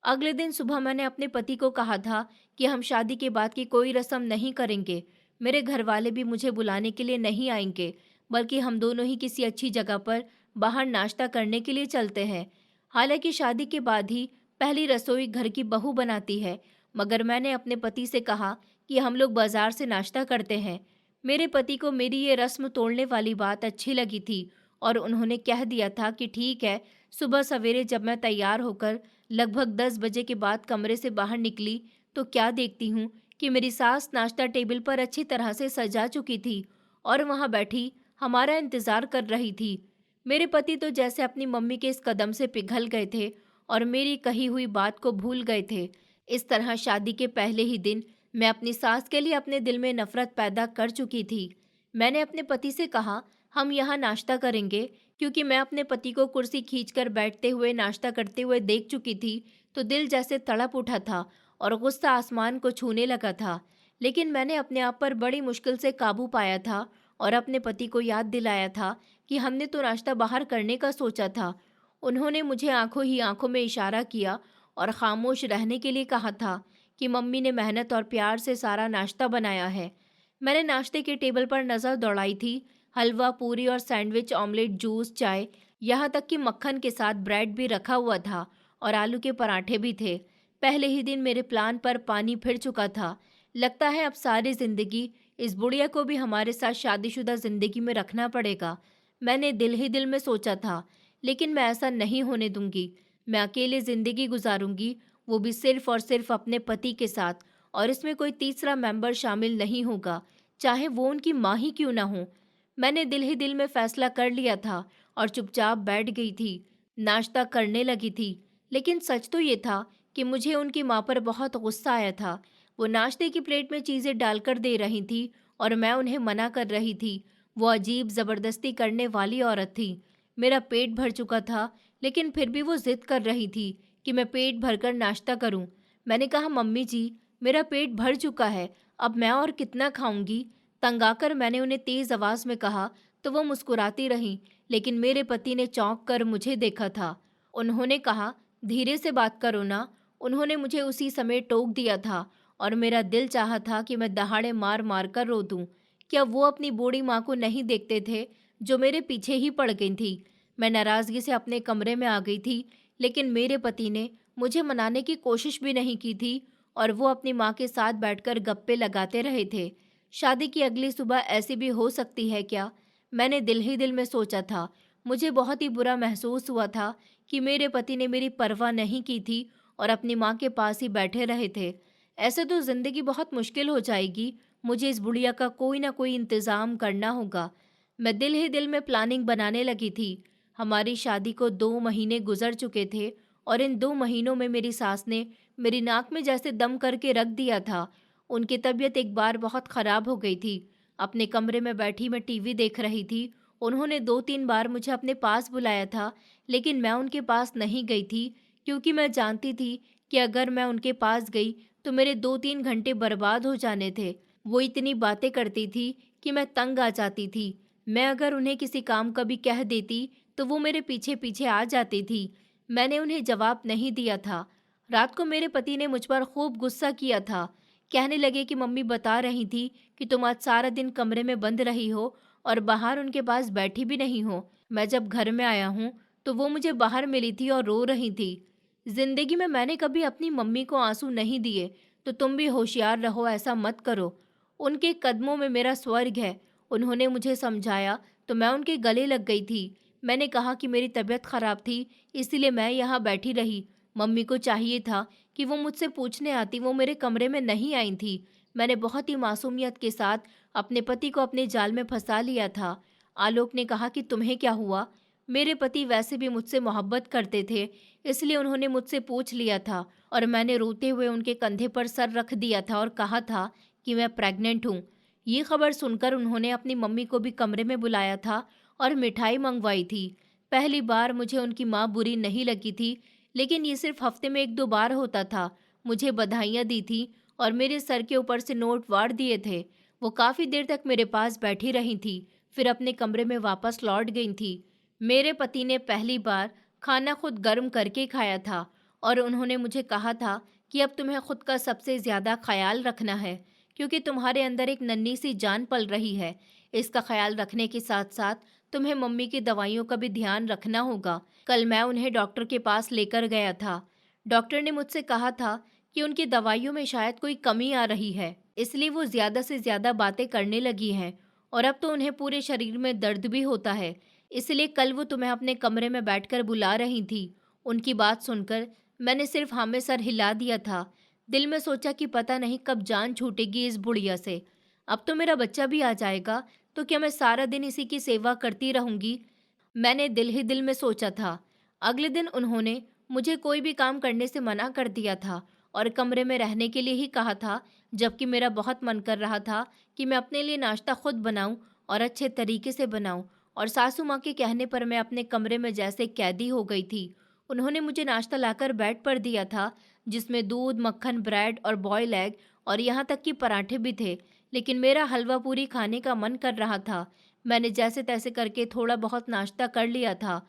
अगले दिन सुबह मैंने अपने पति को कहा था कि हम शादी के बाद की कोई रस्म नहीं करेंगे। मेरे घर वाले भी मुझे बुलाने के लिए नहीं आएंगे, बल्कि हम दोनों ही किसी अच्छी जगह पर बाहर नाश्ता करने के लिए चलते हैं। हालांकि शादी के बाद ही पहली रसोई घर की बहू बनाती है, मगर मैंने अपने पति से कहा कि हम लोग बाजार से नाश्ता करते हैं। मेरे पति को मेरी ये रस्म तोड़ने वाली बात अच्छी लगी थी और उन्होंने कह दिया था कि ठीक है। सुबह सवेरे जब मैं तैयार होकर लगभग 10 बजे के बाद कमरे से बाहर निकली, तो क्या देखती हूँ कि मेरी सास नाश्ता टेबल पर अच्छी तरह से सजा चुकी थी और वहां बैठी हमारा इंतजार कर रही थी। मेरे पति तो जैसे अपनी मम्मी के इस कदम से पिघल गए थे और मेरी कही हुई बात को भूल गए थे। इस तरह शादी के पहले ही दिन मैं अपनी सास के लिए अपने दिल में नफरत पैदा कर चुकी थी। मैंने अपने पति से कहा, हम यहाँ नाश्ता करेंगे, क्योंकि मैं अपने पति को कुर्सी खींचकर बैठते हुए नाश्ता करते हुए देख चुकी थी। तो दिल जैसे तड़प उठा था और गुस्सा आसमान को छूने लगा था। लेकिन मैंने अपने आप पर बड़ी मुश्किल से काबू पाया था और अपने पति को याद दिलाया था कि हमने तो नाश्ता बाहर करने का सोचा था। उन्होंने मुझे आंखों ही आंखों में इशारा किया और खामोश रहने के लिए कहा था कि मम्मी ने मेहनत और प्यार से सारा नाश्ता बनाया है। मैंने नाश्ते के टेबल पर नज़र दौड़ाई थी। हलवा, पूरी और सैंडविच, ऑमलेट, जूस, चाय, यहाँ तक कि मक्खन के साथ ब्रेड भी रखा हुआ था और आलू के पराठे भी थे। पहले ही दिन मेरे प्लान पर पानी फिर चुका था। लगता है अब सारी जिंदगी इस बुढ़िया को भी हमारे साथ शादीशुदा जिंदगी में रखना पड़ेगा। मैंने दिल ही दिल में सोचा था, लेकिन मैं ऐसा नहीं होने दूंगी। मैं अकेले जिंदगी गुजारूंगी, वो भी सिर्फ और सिर्फ अपने पति के साथ, और इसमें कोई तीसरा मेंबर शामिल नहीं होगा, चाहे वो उनकी माँ ही क्यों ना हो। मैंने दिल ही दिल में फैसला कर लिया था और चुपचाप बैठ गई थी। नाश्ता करने लगी थी, लेकिन सच तो ये था कि मुझे उनकी माँ पर बहुत गुस्सा आया था। वो नाश्ते की प्लेट में चीज़ें डालकर दे रही थी और मैं उन्हें मना कर रही थी। वो अजीब ज़बरदस्ती करने वाली औरत थी। मेरा पेट भर चुका था, लेकिन फिर भी वो जिद कर रही थी कि मैं पेट भरकर नाश्ता करूं। मैंने कहा, मम्मी जी, मेरा पेट भर चुका है, अब मैं और कितना खाऊंगी। तंग आकर मैंने उन्हें तेज़ आवाज़ में कहा तो वो मुस्कुराती रहीं, लेकिन मेरे पति ने चौंक कर मुझे देखा था। उन्होंने कहा, धीरे से बात करो ना। उन्होंने मुझे उसी समय टोक दिया था और मेरा दिल चाहा था कि मैं दहाड़े मार मार कर रो दूं। क्या वो अपनी बूढ़ी माँ को नहीं देखते थे, जो मेरे पीछे ही पड़ गई थी। मैं नाराज़गी से अपने कमरे में आ गई थी, लेकिन मेरे पति ने मुझे मनाने की कोशिश भी नहीं की थी और वो अपनी माँ के साथ बैठकर गप्पे लगाते रहे थे। शादी की अगली सुबह ऐसी भी हो सकती है क्या? मैंने दिल ही दिल में सोचा था। मुझे बहुत ही बुरा महसूस हुआ था कि मेरे पति ने मेरी परवाह नहीं की थी और अपनी माँ के पास ही बैठे रहे थे। ऐसे तो जिंदगी बहुत मुश्किल हो जाएगी। मुझे इस बुढ़िया का कोई ना कोई इंतज़ाम करना होगा। मैं दिल ही दिल में प्लानिंग बनाने लगी थी। हमारी शादी को 2 महीने गुजर चुके थे और इन 2 महीनों में मेरी सास ने मेरी नाक में जैसे दम करके रख दिया था। उनकी तबीयत एक बार बहुत ख़राब हो गई थी। अपने कमरे में बैठी मैं टीवी देख रही थी। उन्होंने 2-3 बार मुझे अपने पास बुलाया था, लेकिन मैं उनके पास नहीं गई थी, क्योंकि मैं जानती थी कि अगर मैं उनके पास गई तो मेरे 2-3 घंटे बर्बाद हो जाने थे। वो इतनी बातें करती थी कि मैं तंग आ जाती थी। मैं अगर उन्हें किसी काम का भी कह देती तो वो मेरे पीछे पीछे आ जाती थी। मैंने उन्हें जवाब नहीं दिया था। रात को मेरे पति ने मुझ पर खूब गुस्सा किया था। कहने लगे कि मम्मी बता रही थी कि तुम आज सारा दिन कमरे में बंद रही हो और बाहर उनके पास बैठी भी नहीं हो। मैं जब घर में आया हूँ तो वो मुझे बाहर मिली थी और रो रही थी। जिंदगी में मैंने कभी अपनी मम्मी को आंसू नहीं दिए, तो तुम भी होशियार रहो, ऐसा मत करो। उनके कदमों में मेरा स्वर्ग है। उन्होंने मुझे समझाया तो मैं उनके गले लग गई थी। मैंने कहा कि मेरी तबीयत खराब थी, इसलिए मैं यहाँ बैठी रही। मम्मी को चाहिए था कि वो मुझसे पूछने आती, वो मेरे कमरे में नहीं आई थी। मैंने बहुत ही मासूमियत के साथ अपने पति को अपने जाल में फंसा लिया था। आलोक ने कहा कि तुम्हें क्या हुआ? मेरे पति वैसे भी मुझसे मोहब्बत करते थे, इसलिए उन्होंने मुझसे पूछ लिया था और मैंने रोते हुए उनके कंधे पर सर रख दिया था और कहा था कि मैं प्रेग्नेंट हूँ। ये खबर सुनकर उन्होंने अपनी मम्मी को भी कमरे में बुलाया था और मिठाई मंगवाई थी। पहली बार मुझे उनकी माँ बुरी नहीं लगी थी, लेकिन ये सिर्फ हफ्ते में 1-2 बार होता था। मुझे बधाइयाँ दी थी और मेरे सर के ऊपर से नोट वार दिए थे। वो काफ़ी देर तक मेरे पास बैठी रही थी, फिर अपने कमरे में वापस लौट गई थी। मेरे पति ने पहली बार खाना खुद गर्म करके खाया था और उन्होंने मुझे कहा था कि अब तुम्हें खुद का सबसे ज़्यादा ख्याल रखना है, क्योंकि तुम्हारे अंदर एक नन्ही सी जान पल रही है। इसका ख्याल रखने के साथ साथ तुम्हें मम्मी की दवाइयों का भी ध्यान रखना होगा। कल मैं उन्हें डॉक्टर के पास लेकर गया था। डॉक्टर ने मुझसे कहा था कि उनकी दवाइयों में शायद कोई कमी आ रही है, इसलिए वो ज़्यादा से ज़्यादा बातें करने लगी हैं और अब तो उन्हें पूरे शरीर में दर्द भी होता है। इसलिए कल वो तुम्हें अपने कमरे में बैठकर बुला रही थी। उनकी बात सुनकर मैंने सिर्फ हाँ में सर हिला दिया था। दिल में सोचा कि पता नहीं कब जान छूटेगी इस बुढ़िया से। अब तो मेरा बच्चा भी आ जाएगा, तो क्या मैं सारा दिन इसी की सेवा करती रहूंगी? मैंने दिल ही दिल में सोचा था। अगले दिन उन्होंने मुझे कोई भी काम करने से मना कर दिया था और कमरे में रहने के लिए ही कहा था, जबकि मेरा बहुत मन कर रहा था कि मैं अपने लिए नाश्ता खुद बनाऊं और अच्छे तरीके से बनाऊं। और सासू माँ के कहने पर मैं अपने कमरे में जैसे कैदी हो गई थी। उन्होंने मुझे नाश्ता लाकर बेड पर दिया था, जिसमें दूध, मक्खन, ब्रेड और बॉयल एग और यहाँ तक कि पराठे भी थे। लेकिन मेरा हलवा पूरी खाने का मन कर रहा था। मैंने जैसे तैसे करके थोड़ा बहुत नाश्ता कर लिया था।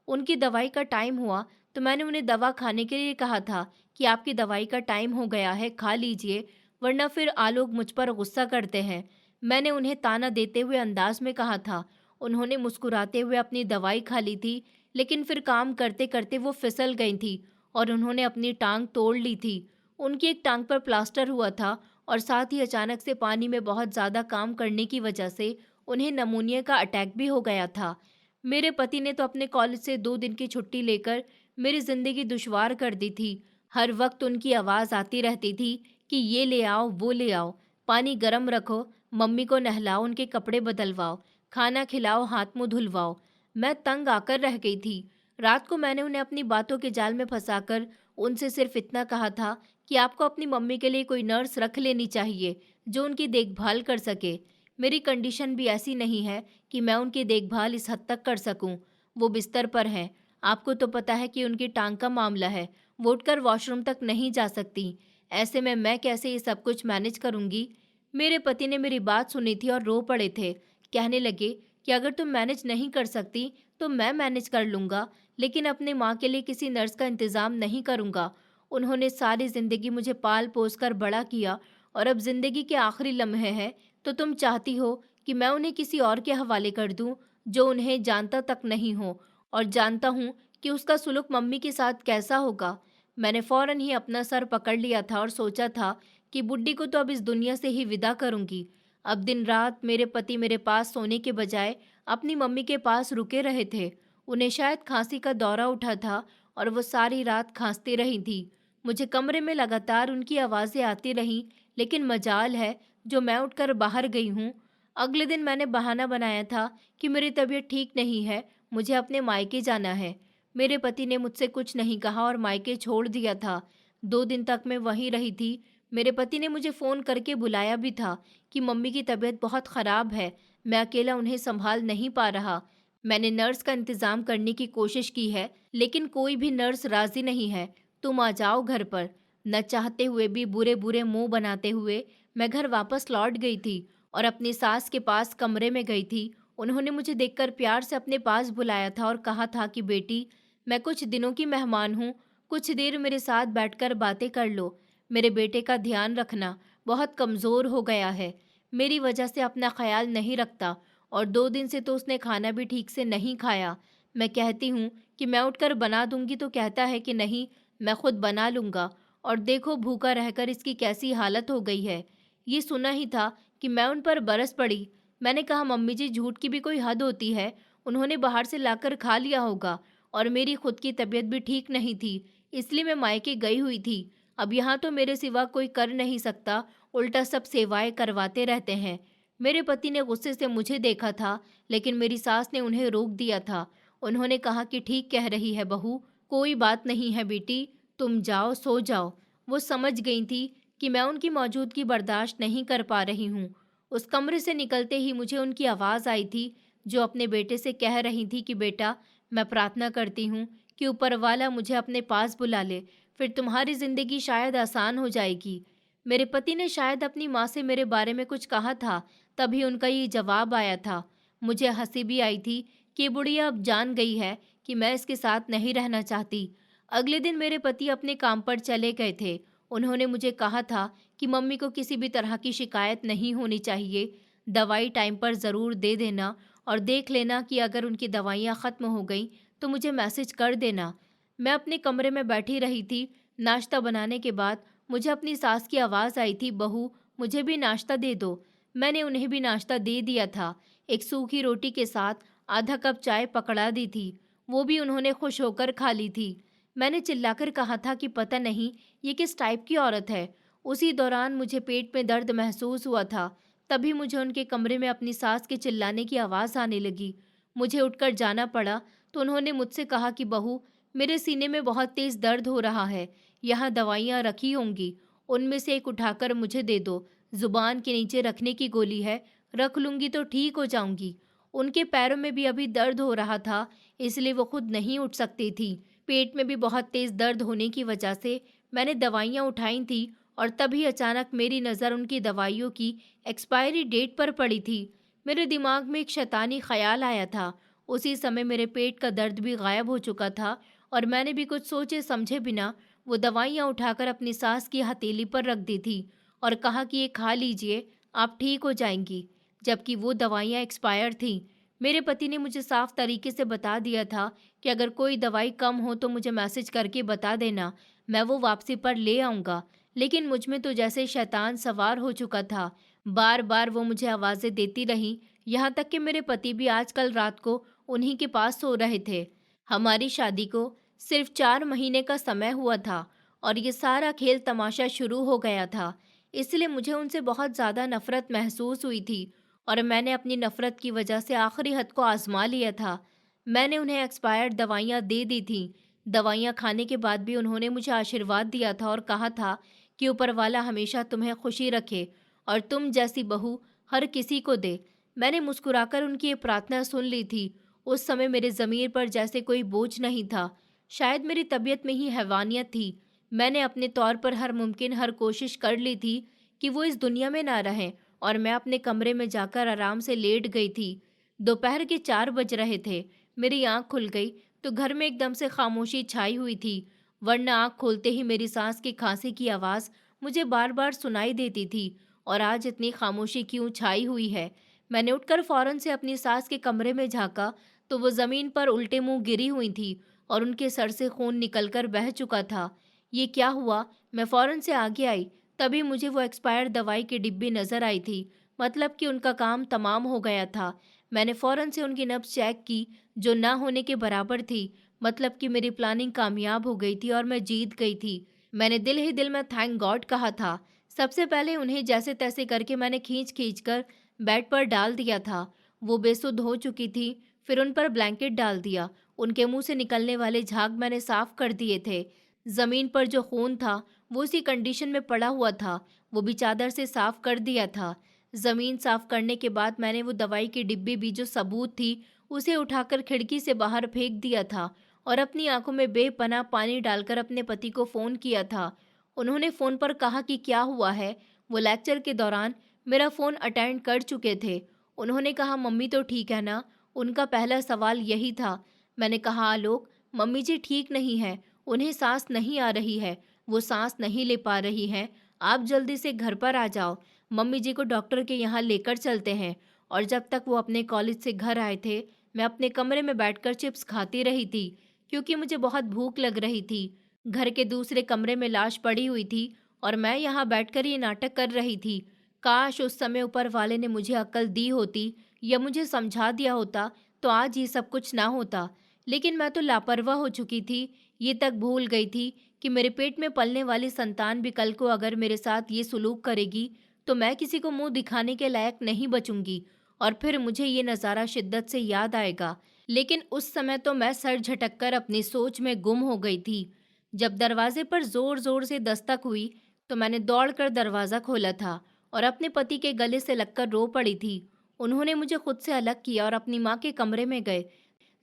उनकी दवाई का टाइम हुआ तो मैंने उन्हें दवा खाने के लिए कहा था कि आपकी दवाई का टाइम हो गया है, खा लीजिए, वरना फिर आलोक मुझ पर गुस्सा करते हैं। मैंने उन्हें ताना देते हुए अंदाज में कहा था। उन्होंने मुस्कुराते हुए अपनी दवाई खा ली थी, लेकिन फिर काम करते करते वो फिसल गई थी और उन्होंने अपनी टांग तोड़ ली थी। उनकी एक टांग पर प्लास्टर हुआ था और साथ ही अचानक से पानी में बहुत ज़्यादा काम करने की वजह से उन्हें नमूनिया का अटैक भी हो गया था। मेरे पति ने तो अपने कॉलेज से 2 दिन की छुट्टी लेकर मेरी जिंदगी दुश्वार कर दी थी। हर वक्त उनकी आवाज़ आती रहती थी कि ये ले आओ, वो ले आओ, पानी गर्म रखो, मम्मी को नहलाओ, उनके कपड़े बदलवाओ, खाना खिलाओ, हाथ मुंह धुलवाओ। मैं तंग आकर रह गई थी। रात को मैंने उन्हें अपनी बातों के जाल में फंसाकर उनसे सिर्फ इतना कहा था कि आपको अपनी मम्मी के लिए कोई नर्स रख लेनी चाहिए जो उनकी देखभाल कर सके। मेरी कंडीशन भी ऐसी नहीं है कि मैं उनकी देखभाल इस हद तक कर सकूं। वो बिस्तर पर हैं। आपको तो पता है कि उनकी टांग का मामला है, वो उठकर वॉशरूम तक नहीं जा सकती। ऐसे में मैं कैसे ये सब कुछ मैनेज करूंगी? मेरे पति ने मेरी बात सुनी थी और रो पड़े थे। कहने लगे कि अगर तुम मैनेज नहीं कर सकती तो मैं मैनेज कर लूंगा, लेकिन अपनी माँ के लिए किसी नर्स का इंतज़ाम नहीं करूंगा। उन्होंने सारी ज़िंदगी मुझे पाल पोस कर बड़ा किया और अब ज़िंदगी के आखिरी लम्हे हैं तो तुम चाहती हो कि मैं उन्हें किसी और के हवाले कर दूं जो उन्हें जानता तक नहीं हो, और जानता हूं कि उसका सुलूक मम्मी के साथ कैसा होगा। मैंने फौरन ही अपना सर पकड़ लिया था और सोचा था कि बुड्ढी को तो अब इस दुनिया से ही विदा करूंगी। अब दिन रात मेरे पति मेरे पास सोने के बजाय अपनी मम्मी के पास रुके रहे थे। उन्हें शायद खांसी का दौरा उठा था और वो सारी रात खांसती रही थी। मुझे कमरे में लगातार उनकी आवाज़ें आती रहीं, लेकिन मजाल है जो मैं उठकर बाहर गई हूँ। अगले दिन मैंने बहाना बनाया था कि मेरी तबीयत ठीक नहीं है, मुझे अपने मायके जाना है। मेरे पति ने मुझसे कुछ नहीं कहा और मायके छोड़ दिया था। 2 दिन तक मैं वहीं रही थी। मेरे पति ने मुझे फ़ोन करके बुलाया भी था कि मम्मी की तबीयत बहुत ख़राब है, मैं अकेला उन्हें संभाल नहीं पा रहा। मैंने नर्स का इंतज़ाम करने की कोशिश की है, लेकिन कोई भी नर्स राज़ी नहीं है। तुम आ जाओ घर पर। न चाहते हुए भी बुरे बुरे मुंह बनाते हुए मैं घर वापस लौट गई थी और अपनी सास के पास कमरे में गई थी। उन्होंने मुझे देखकर प्यार से अपने पास बुलाया था और कहा था कि बेटी, मैं कुछ दिनों की मेहमान हूँ, कुछ देर मेरे साथ बैठकर बातें कर लो। मेरे बेटे का ध्यान रखना, बहुत कमज़ोर हो गया है, मेरी वजह से अपना ख्याल नहीं रखता और 2 दिन से तो उसने खाना भी ठीक से नहीं खाया। मैं कहती हूँ कि मैं उठकर बना दूंगी तो कहता है कि नहीं, मैं खुद बना लूँगा, और देखो भूखा रहकर इसकी कैसी हालत हो गई है। ये सुना ही था कि मैं उन पर बरस पड़ी। मैंने कहा मम्मी जी, झूठ की भी कोई हद होती है, उन्होंने बाहर से लाकर खा लिया होगा और मेरी खुद की तबीयत भी ठीक नहीं थी, इसलिए मैं मायके गई हुई थी। अब यहाँ तो मेरे सिवा कोई कर नहीं सकता, उल्टा सब सेवाएं करवाते रहते हैं। मेरे पति ने गुस्से से मुझे देखा था, लेकिन मेरी सास ने उन्हें रोक दिया था। उन्होंने कहा कि ठीक कह रही है बहू, कोई बात नहीं है बेटी, तुम जाओ सो जाओ। वो समझ गई थी कि मैं उनकी मौजूदगी बर्दाश्त नहीं कर पा रही हूँ। उस कमरे से निकलते ही मुझे उनकी आवाज़ आई थी, जो अपने बेटे से कह रही थी कि बेटा, मैं प्रार्थना करती हूँ कि ऊपर वाला मुझे अपने पास बुला ले, फिर तुम्हारी ज़िंदगी शायद आसान हो जाएगी। मेरे पति ने शायद अपनी माँ से मेरे बारे में कुछ कहा था, तभी उनका ये जवाब आया था। मुझे हंसी भी आई थी कि बुढ़िया अब जान गई है कि मैं इसके साथ नहीं रहना चाहती। अगले दिन मेरे पति अपने काम पर चले गए थे। उन्होंने मुझे कहा था कि मम्मी को किसी भी तरह की शिकायत नहीं होनी चाहिए, दवाई टाइम पर ज़रूर दे देना और देख लेना कि अगर उनकी दवाइयाँ ख़त्म हो गई तो मुझे मैसेज कर देना। मैं अपने कमरे में बैठी रही थी। नाश्ता बनाने के बाद मुझे अपनी सास की आवाज़ आई थी, बहू, मुझे भी नाश्ता दे दो। मैंने उन्हें भी नाश्ता दे दिया था। एक सूखी रोटी के साथ आधा कप चाय पकड़ा दी थी, वो भी उन्होंने खुश होकर खा ली थी। मैंने चिल्लाकर कहा था कि पता नहीं ये किस टाइप की औरत है। उसी दौरान मुझे पेट में दर्द महसूस हुआ था। तभी मुझे उनके कमरे में अपनी सास के चिल्लाने की आवाज़ आने लगी। मुझे उठकर जाना पड़ा तो उन्होंने मुझसे कहा कि बहू, मेरे सीने में बहुत तेज़ दर्द हो रहा है, यहाँ दवाइयाँ रखी होंगी, उनमें से एक उठाकर मुझे दे दो। जुबान के नीचे रखने की गोली है, रख लूँगी तो ठीक हो जाऊँगी। उनके पैरों में भी अभी दर्द हो रहा था, इसलिए वो खुद नहीं उठ सकती थी। पेट में भी बहुत तेज़ दर्द होने की वजह से मैंने दवाइयाँ उठाई थी और तभी अचानक मेरी नज़र उनकी दवाइयों की एक्सपायरी डेट पर पड़ी थी। मेरे दिमाग में एक शैतानी ख्याल आया था। उसी समय मेरे पेट का दर्द भी गायब हो चुका था और मैंने भी कुछ सोचे समझे बिना वो दवाइयाँ उठाकर अपनी सास की हथेली पर रख दी थी और कहा कि ये खा लीजिए, आप ठीक हो जाएंगी। जबकि वो दवाइयाँ एक्सपायर थीं। मेरे पति ने मुझे साफ तरीके से बता दिया था कि अगर कोई दवाई कम हो तो मुझे मैसेज करके बता देना, मैं वो वापसी पर ले आऊँगा। लेकिन मुझ में तो जैसे शैतान सवार हो चुका था। बार बार वो मुझे आवाज़ें देती रहीं, यहाँ तक कि मेरे पति भी आजकल रात को उन्हीं के पास सो रहे थे। हमारी शादी को सिर्फ 4 महीने का समय हुआ था और ये सारा खेल तमाशा शुरू हो गया था। इसलिए मुझे उनसे बहुत ज़्यादा नफ़रत महसूस हुई थी और मैंने अपनी नफ़रत की वजह से आखिरी हद को आज़मा लिया था। मैंने उन्हें एक्सपायर्ड दवाइयाँ दे दी थीं। दवाइयाँ खाने के बाद भी उन्होंने मुझे आशीर्वाद दिया था और कहा था कि ऊपर वाला हमेशा तुम्हें खुशी रखे और तुम जैसी बहू हर किसी को दे। मैंने मुस्कुराकर उनकी ये प्रार्थना सुन ली थी। उस समय मेरे ज़मीर पर जैसे कोई बोझ नहीं था। शायद मेरी तबीयत में ही हैवानियत थी। मैंने अपने तौर पर हर कोशिश कर ली थी कि वो इस दुनिया में ना रहें और मैं अपने कमरे में जाकर आराम से लेट गई थी। दोपहर के 4 बज रहे थे। मेरी आँख खुल गई तो घर में एकदम से खामोशी छाई हुई थी, वरना आँख खोलते ही मेरी सास की खांसी की आवाज़ मुझे बार-बार सुनाई देती थी। और आज इतनी खामोशी क्यों छाई हुई है? मैंने उठकर फ़ौरन से अपनी सास के कमरे में झाँका तो वो ज़मीन पर उल्टे मुँह गिरी हुई थी और उनके सर से खून निकलकर बह चुका था। ये क्या हुआ? मैं फ़ौरन से आगे आई, तभी मुझे वो एक्सपायर्ड दवाई की डिब्बी नज़र आई थी। मतलब कि उनका काम तमाम हो गया था। मैंने फ़ौरन से उनकी नब्ज़ चेक की, जो ना होने के बराबर थी। मतलब कि मेरी प्लानिंग कामयाब हो गई थी और मैं जीत गई थी। मैंने दिल ही दिल में थैंक गॉड कहा था। सबसे पहले उन्हें जैसे-तैसे करके मैंने खींच-खींच कर बेड पर डाल दिया था। वो बेसुध हो चुकी थी, फिर उन पर ब्लैंकेट डाल दिया। उनके मुँह से निकलने वाले झाग मैंने साफ़ कर दिए थे। ज़मीन पर जो खून था, वो उसी कंडीशन में पड़ा हुआ था, वो भी चादर से साफ़ कर दिया था। ज़मीन साफ़ करने के बाद मैंने वो दवाई की डिब्बी भी जो सबूत थी, उसे उठाकर खिड़की से बाहर फेंक दिया था और अपनी आंखों में बेपनाह पानी डालकर अपने पति को फ़ोन किया था। उन्होंने फ़ोन पर कहा कि क्या हुआ है? वो लेक्चर के दौरान मेरा फ़ोन अटेंड कर चुके थे। उन्होंने कहा, मम्मी तो ठीक है ना? उनका पहला सवाल यही था। मैंने कहा, आलोक, मम्मी जी ठीक नहीं है, उन्हें सांस नहीं आ रही है, वो सांस नहीं ले पा रही हैं। आप जल्दी से घर पर आ जाओ, मम्मी जी को डॉक्टर के यहाँ लेकर चलते हैं। और जब तक वो अपने कॉलेज से घर आए थे, मैं अपने कमरे में बैठकर चिप्स खाती रही थी, क्योंकि मुझे बहुत भूख लग रही थी। घर के दूसरे कमरे में लाश पड़ी हुई थी और मैं यहाँ बैठकर ये नाटक कर रही थी। काश उस समय ऊपर वाले ने मुझे अक्ल दी होती या मुझे समझा दिया होता तो आज ये सब कुछ ना होता। लेकिन मैं तो लापरवाह हो चुकी थी, ये तक भूल गई थी कि मेरे पेट में पलने वाली संतान भी कल को अगर मेरे साथ ये सुलूक करेगी तो मैं किसी को मुंह दिखाने के लायक नहीं बचूंगी और फिर मुझे ये नज़ारा शिद्दत से याद आएगा। लेकिन उस समय तो मैं सर झटककर अपनी सोच में गुम हो गई थी। जब दरवाजे पर जोर जोर से दस्तक हुई तो मैंने दौड़कर दरवाज़ा खोला था और अपने पति के गले से लगकर रो पड़ी थी। उन्होंने मुझे खुद से अलग किया और अपनी माँ के कमरे में गए,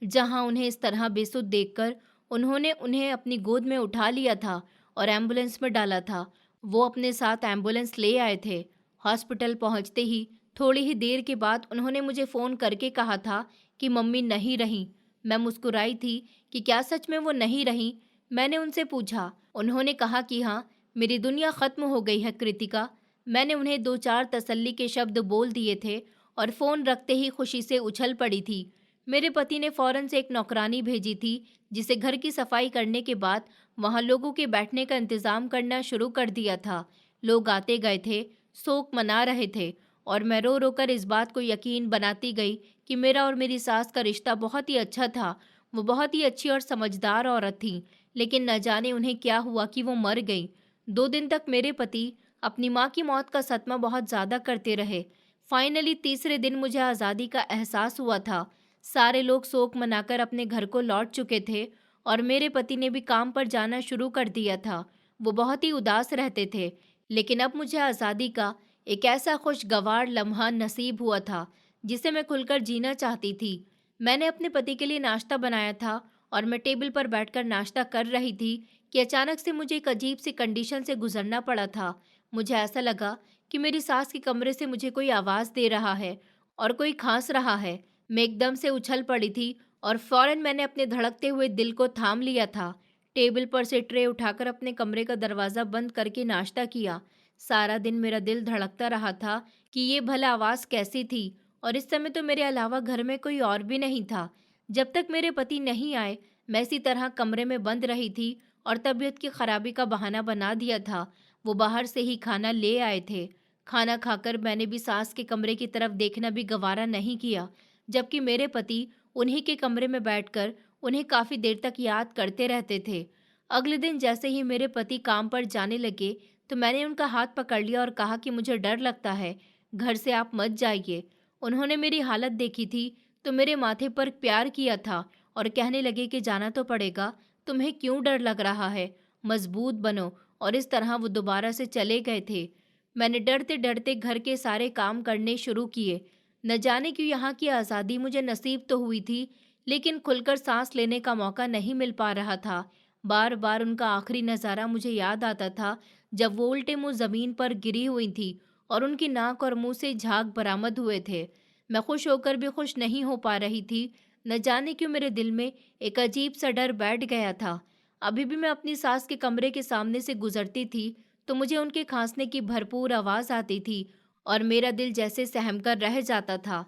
जहाँ उन्हें इस तरह बेसुध देखकर उन्होंने उन्हें अपनी गोद में उठा लिया था और एम्बुलेंस में डाला था। वो अपने साथ एम्बुलेंस ले आए थे। हॉस्पिटल पहुंचते ही थोड़ी ही देर के बाद उन्होंने मुझे फ़ोन करके कहा था कि मम्मी नहीं रहीं। मैं मुस्कुराई थी कि क्या सच में वो नहीं रहीं? मैंने उनसे पूछा। उन्होंने कहा कि हाँ, मेरी दुनिया ख़त्म हो गई है कृतिका। मैंने उन्हें 2-4 तसल्ली के शब्द बोल दिए थे और फ़ोन रखते ही खुशी से उछल पड़ी थी। मेरे पति ने फ़ौरन से एक नौकरानी भेजी थी, जिसे घर की सफाई करने के बाद वहाँ लोगों के बैठने का इंतज़ाम करना शुरू कर दिया था। लोग आते गए थे, शोक मना रहे थे और मैं रो रो कर इस बात को यकीन बनाती गई कि मेरा और मेरी सास का रिश्ता बहुत ही अच्छा था। वो बहुत ही अच्छी और समझदार औरत थी। लेकिन न जाने उन्हें क्या हुआ कि वो मर गईं। 2 दिन तक मेरे पति अपनी माँ की मौत का सदमा बहुत ज़्यादा करते रहे। फाइनली तीसरे दिन मुझे आज़ादी का एहसास हुआ था। सारे लोग शोक मनाकर अपने घर को लौट चुके थे और मेरे पति ने भी काम पर जाना शुरू कर दिया था। वो बहुत ही उदास रहते थे, लेकिन अब मुझे आज़ादी का एक ऐसा खुशगवार लम्हा नसीब हुआ था, जिसे मैं खुलकर जीना चाहती थी। मैंने अपने पति के लिए नाश्ता बनाया था और मैं टेबल पर बैठकर नाश्ता कर रही थी कि अचानक से मुझे एक अजीब सी कंडीशन से गुजरना पड़ा था। मुझे ऐसा लगा कि मेरी सास के कमरे से मुझे कोई आवाज़ दे रहा है और कोई खांस रहा है। मैं एकदम से उछल पड़ी थी और फौरन मैंने अपने धड़कते हुए दिल को थाम लिया था। टेबल पर से ट्रे उठाकर अपने कमरे का दरवाज़ा बंद करके नाश्ता किया। सारा दिन मेरा दिल धड़कता रहा था कि ये भला आवाज़ कैसी थी, और इस समय तो मेरे अलावा घर में कोई और भी नहीं था। जब तक मेरे पति नहीं आए, मैं इसी तरह कमरे में बंद रही थी और तबीयत की खराबी का बहाना बना दिया था। वो बाहर से ही खाना ले आए थे। खाना खाकर मैंने भी सास के कमरे की तरफ देखना भी गवारा नहीं किया, जबकि मेरे पति उन्हीं के कमरे में बैठकर उन्हें काफ़ी देर तक याद करते रहते थे। अगले दिन जैसे ही मेरे पति काम पर जाने लगे, तो मैंने उनका हाथ पकड़ लिया और कहा कि मुझे डर लगता है, घर से आप मत जाइए। उन्होंने मेरी हालत देखी थी तो मेरे माथे पर प्यार किया था और कहने लगे कि जाना तो पड़ेगा, तुम्हें क्यों डर लग रहा है, मजबूत बनो। और इस तरह वो दोबारा से चले गए थे। मैंने डरते डरते घर के सारे काम करने शुरू किए। न जाने क्यों यहाँ की आज़ादी मुझे नसीब तो हुई थी, लेकिन खुलकर सांस लेने का मौका नहीं मिल पा रहा था। बार बार उनका आखिरी नज़ारा मुझे याद आता था, जब वो उल्टे मुंह ज़मीन पर गिरी हुई थी और उनकी नाक और मुंह से झाग बरामद हुए थे। मैं खुश होकर भी खुश नहीं हो पा रही थी। न जाने क्यों मेरे दिल में एक अजीब सा डर बैठ गया था। अभी भी मैं अपनी सास के कमरे के सामने से गुजरती थी तो मुझे उनके खांसने की भरपूर आवाज़ आती थी और मेरा दिल जैसे सहम कर रह जाता था।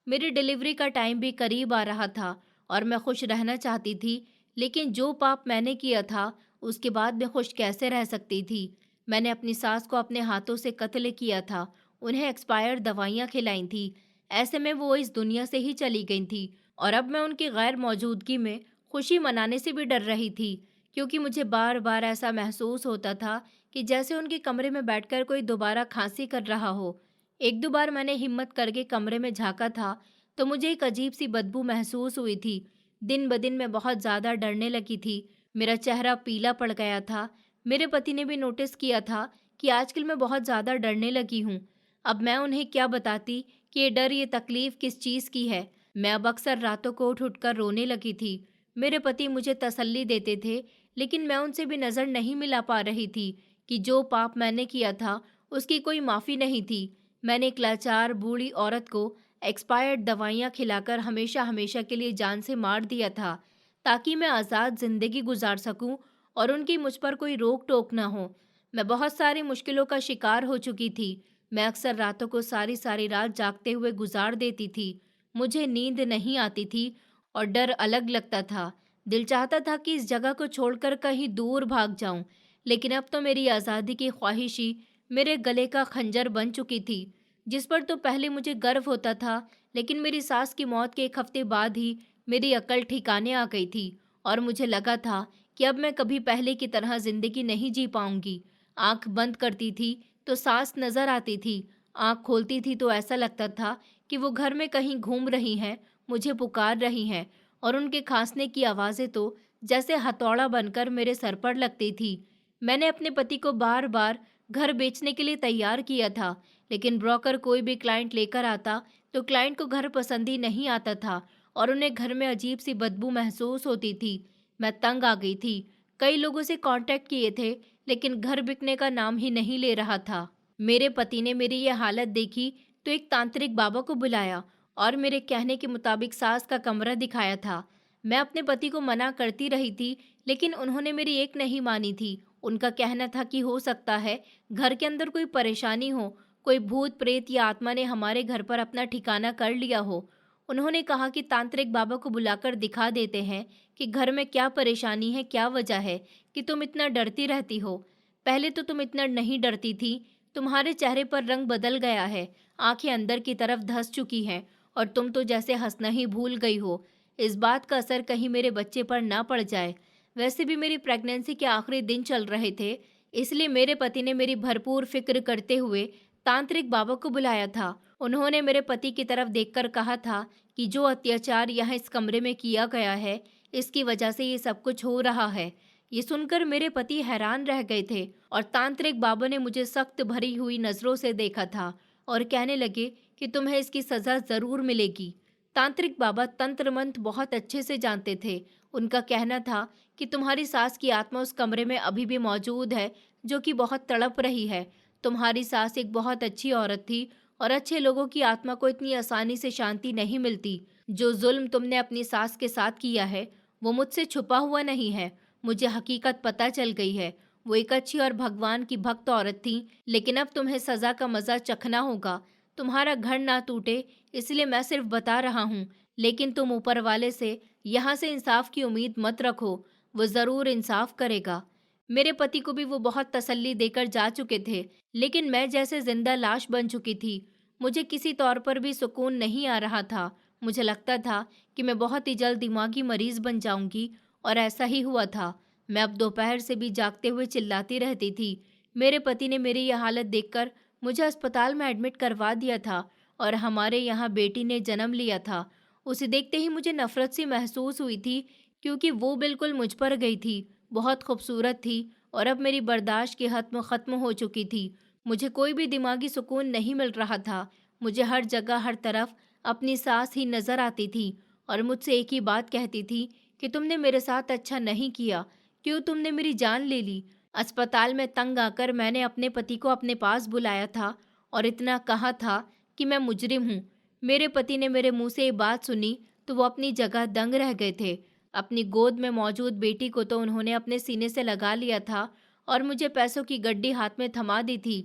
मेरी डिलीवरी का टाइम भी करीब आ रहा था और मैं खुश रहना चाहती थी, लेकिन जो पाप मैंने किया था उसके बाद मैं खुश कैसे रह सकती थी। मैंने अपनी सास को अपने हाथों से कत्ल किया था, उन्हें एक्सपायर्ड दवाइयाँ खिलाई थी। ऐसे में वो इस दुनिया से ही चली गई थी और अब मैं उनकी गैर मौजूदगी में खुशी मनाने से भी डर रही थी, क्योंकि मुझे बार बार ऐसा महसूस होता था कि जैसे उनके कमरे में बैठकर कोई दोबारा खांसी कर रहा हो। एक दो बार मैंने हिम्मत करके कमरे में झांका था तो मुझे एक अजीब सी बदबू महसूस हुई थी। दिन ब दिन मैं बहुत ज़्यादा डरने लगी थी। मेरा चेहरा पीला पड़ गया था। मेरे पति ने भी नोटिस किया था कि आजकल मैं बहुत ज़्यादा डरने लगी हूँ। अब मैं उन्हें क्या बताती कि ये डर, ये तकलीफ किस चीज़ की है। मैं अब अक्सर रातों को उठ उठकर रोने लगी थी। मेरे पति मुझे तसल्ली देते थे, लेकिन मैं उनसे भी नज़र नहीं मिला पा रही थी कि जो पाप मैंने किया था उसकी कोई माफ़ी नहीं थी। मैंने एक लाचार बूढ़ी औरत को एक्सपायर्ड दवाइयाँ खिलाकर हमेशा हमेशा के लिए जान से मार दिया था, ताकि मैं आज़ाद ज़िंदगी गुजार सकूं और उनकी मुझ पर कोई रोक टोक ना हो। मैं बहुत सारी मुश्किलों का शिकार हो चुकी थी। मैं अक्सर रातों को सारी सारी रात जागते हुए गुजार देती थी। मुझे नींद नहीं आती थी और डर अलग लगता था। दिल चाहता था कि इस जगह को छोड़कर कहीं दूर भाग जाऊं, लेकिन अब तो मेरी आज़ादी की ख्वाहिश ही मेरे गले का खंजर बन चुकी थी, जिस पर तो पहले मुझे गर्व होता था, लेकिन मेरी सास की मौत के 1 हफ्ते बाद ही मेरी अकल ठिकाने आ गई थी और मुझे लगा था कि अब मैं कभी पहले की तरह जिंदगी नहीं जी पाऊंगी। आंख बंद करती थी तो सास नजर आती थी, आंख खोलती थी तो ऐसा लगता था कि वो घर में कहीं घूम रही हैं, मुझे पुकार रही हैं, और उनके खांसने की आवाज़ें तो जैसे हथौड़ा बनकर मेरे सर पर लगती थी। मैंने अपने पति को बार बार घर बेचने के लिए तैयार किया था, लेकिन ब्रोकर कोई भी क्लाइंट लेकर आता तो क्लाइंट को घर पसंद ही नहीं आता था और उन्हें घर में अजीब सी बदबू महसूस होती थी। मैं तंग आ गई थी। कई लोगों से कांटेक्ट किए थे, लेकिन घर बिकने का नाम ही नहीं ले रहा था। मेरे पति ने मेरी ये हालत देखी तो एक तांत्रिक बाबा को बुलाया और मेरे कहने के मुताबिक सास का कमरा दिखाया था। मैं अपने पति को मना करती रही थी, लेकिन उन्होंने मेरी एक नहीं मानी थी। उनका कहना था कि हो सकता है घर के अंदर कोई परेशानी हो, कोई भूत प्रेत या आत्मा ने हमारे घर पर अपना ठिकाना कर लिया हो। उन्होंने कहा कि तांत्रिक बाबा को बुलाकर दिखा देते हैं कि घर में क्या परेशानी है, क्या वजह है कि तुम इतना डरती रहती हो। पहले तो तुम इतना नहीं डरती थी, तुम्हारे चेहरे पर रंग बदल गया है, आंखें अंदर की तरफ धंस चुकी हैं और तुम तो जैसे हंसना ही भूल गई हो। इस बात का असर कहीं मेरे बच्चे पर ना पड़ जाए। वैसे भी मेरी प्रेगनेंसी के आखिरी दिन चल रहे थे, इसलिए मेरे पति ने मेरी भरपूर फिक्र करते हुए तांत्रिक बाबा को बुलाया था। उन्होंने मेरे पति की तरफ देखकर कहा था कि जो अत्याचार यहाँ इस कमरे में किया गया है, इसकी वजह से ये सब कुछ हो रहा है। ये सुनकर मेरे पति हैरान रह गए थे और तांत्रिक बाबा ने मुझे सख्त भरी हुई नजरों से देखा था और कहने लगे कि तुम्हें इसकी सजा जरूर मिलेगी। तांत्रिक बाबा तंत्र मंत्र बहुत अच्छे से जानते थे। उनका कहना था कि तुम्हारी सास की आत्मा उस कमरे में अभी भी मौजूद है, जो कि बहुत तड़प रही है। तुम्हारी सास एक बहुत अच्छी औरत थी और अच्छे लोगों की आत्मा को इतनी आसानी से शांति नहीं मिलती। जो जुल्म तुमने अपनी सास के साथ किया है, वो मुझसे छुपा हुआ नहीं है। मुझे हकीकत पता चल गई है। वो एक अच्छी और भगवान की भक्त औरत थी, लेकिन अब तुम्हें सजा का मजा चखना होगा। तुम्हारा घर ना टूटे इसलिए मैं सिर्फ बता रहा हूँ, लेकिन तुम ऊपर वाले से यहाँ से इंसाफ की उम्मीद मत रखो। वो जरूर इंसाफ करेगा। मेरे पति को भी वो बहुत तसल्ली देकर जा चुके थे, लेकिन मैं जैसे जिंदा लाश बन चुकी थी। मुझे किसी तौर पर भी सुकून नहीं आ रहा था। मुझे लगता था कि मैं बहुत ही जल्द दिमागी मरीज बन जाऊंगी, और ऐसा ही हुआ था। मैं अब दोपहर से भी जागते हुए चिल्लाती रहती थी। मेरे पति ने मेरी यह हालत देखकर मुझे अस्पताल में एडमिट करवा दिया था और हमारे यहाँ बेटी ने जन्म लिया था। उसे देखते ही मुझे नफरत सी महसूस हुई थी, क्योंकि वो बिल्कुल मुझ पर गई थी। बहुत खूबसूरत थी और अब मेरी बर्दाश्त की हद खत्म हो चुकी थी। मुझे कोई भी दिमागी सुकून नहीं मिल रहा था। मुझे हर जगह हर तरफ अपनी सास ही नजर आती थी और मुझसे एक ही बात कहती थी कि तुमने मेरे साथ अच्छा नहीं किया, क्यों तुमने मेरी जान ले ली। अस्पताल में तंग आकर मैंने अपने पति को अपने पास बुलाया था और इतना कहा था कि मैं मुजरिम हूँ। मेरे पति ने मेरे मुंह से ये बात सुनी तो वो अपनी जगह दंग रह गए थे। अपनी गोद में मौजूद बेटी को तो उन्होंने अपने सीने से लगा लिया था और मुझे पैसों की गड्डी हाथ में थमा दी थी।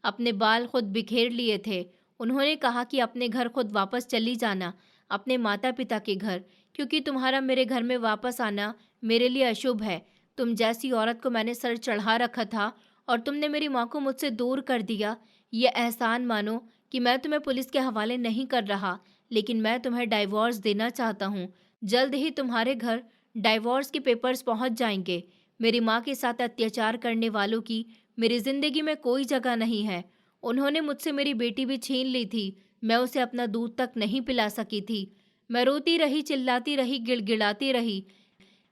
अपने बाल खुद बिखेर लिए थे। उन्होंने कहा कि अपने घर खुद वापस चली जाना, अपने माता पिता के घर, क्योंकि तुम्हारा मेरे घर में वापस आना मेरे लिए अशुभ है। तुम जैसी औरत को मैंने सर चढ़ा रखा था और तुमने मेरी माँ को मुझसे दूर कर दिया। ये एहसान मानो कि मैं तुम्हें पुलिस के हवाले नहीं कर रहा, लेकिन मैं तुम्हें डाइवोर्स देना चाहता हूँ। जल्द ही तुम्हारे घर डाइवोर्स के पेपर्स पहुँच जाएंगे। मेरी माँ के साथ अत्याचार करने वालों की मेरी जिंदगी में कोई जगह नहीं है। उन्होंने मुझसे मेरी बेटी भी छीन ली थी। मैं उसे अपना दूध तक नहीं पिला सकी थी। मैं रोती रही, चिल्लाती रही, गिड़गिड़ाती रही,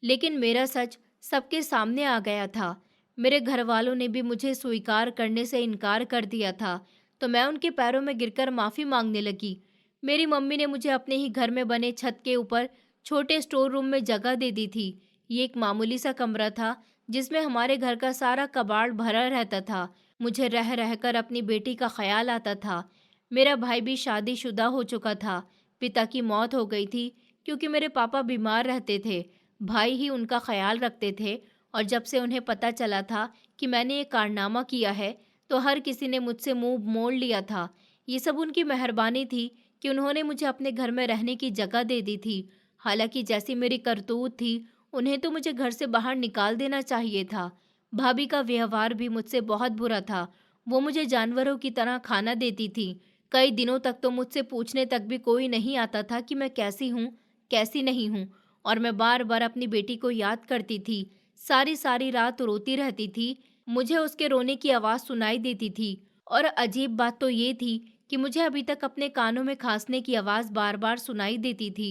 लेकिन मेरा सच सबके सामने आ गया था। मेरे घर वालों ने भी मुझे स्वीकार करने से इनकार कर दिया था, तो मैं उनके पैरों में गिरकर माफ़ी मांगने लगी। मेरी मम्मी ने मुझे अपने ही घर में बने छत के ऊपर छोटे स्टोर रूम में जगह दे दी थी। ये एक मामूली सा कमरा था जिसमें हमारे घर का सारा कबाड़ भरा रहता था। मुझे रह रहकर अपनी बेटी का ख्याल आता था। मेरा भाई भी शादीशुदा हो चुका था। पिता की मौत हो गई थी क्योंकि मेरे पापा बीमार रहते थे। भाई ही उनका ख्याल रखते थे, और जब से उन्हें पता चला था कि मैंने ये कारनामा किया है, तो हर किसी ने मुझसे मुंह मोड़ लिया था। ये सब उनकी मेहरबानी थी कि उन्होंने मुझे अपने घर में रहने की जगह दे दी थी। हालांकि जैसी मेरी करतूत थी, उन्हें तो मुझे घर से बाहर निकाल देना चाहिए था। भाभी का व्यवहार भी मुझसे बहुत बुरा था। वो मुझे जानवरों की तरह खाना देती थी। कई दिनों तक तो मुझसे पूछने तक भी कोई नहीं आता था कि मैं कैसी हूँ, कैसी नहीं हूँ, और मैं बार बार अपनी बेटी को याद करती थी। सारी सारी रात रोती रहती थी। मुझे उसके रोने की आवाज़ सुनाई देती थी, और अजीब बात तो ये थी कि मुझे अभी तक अपने कानों में खांसने की आवाज़ बार बार सुनाई देती थी।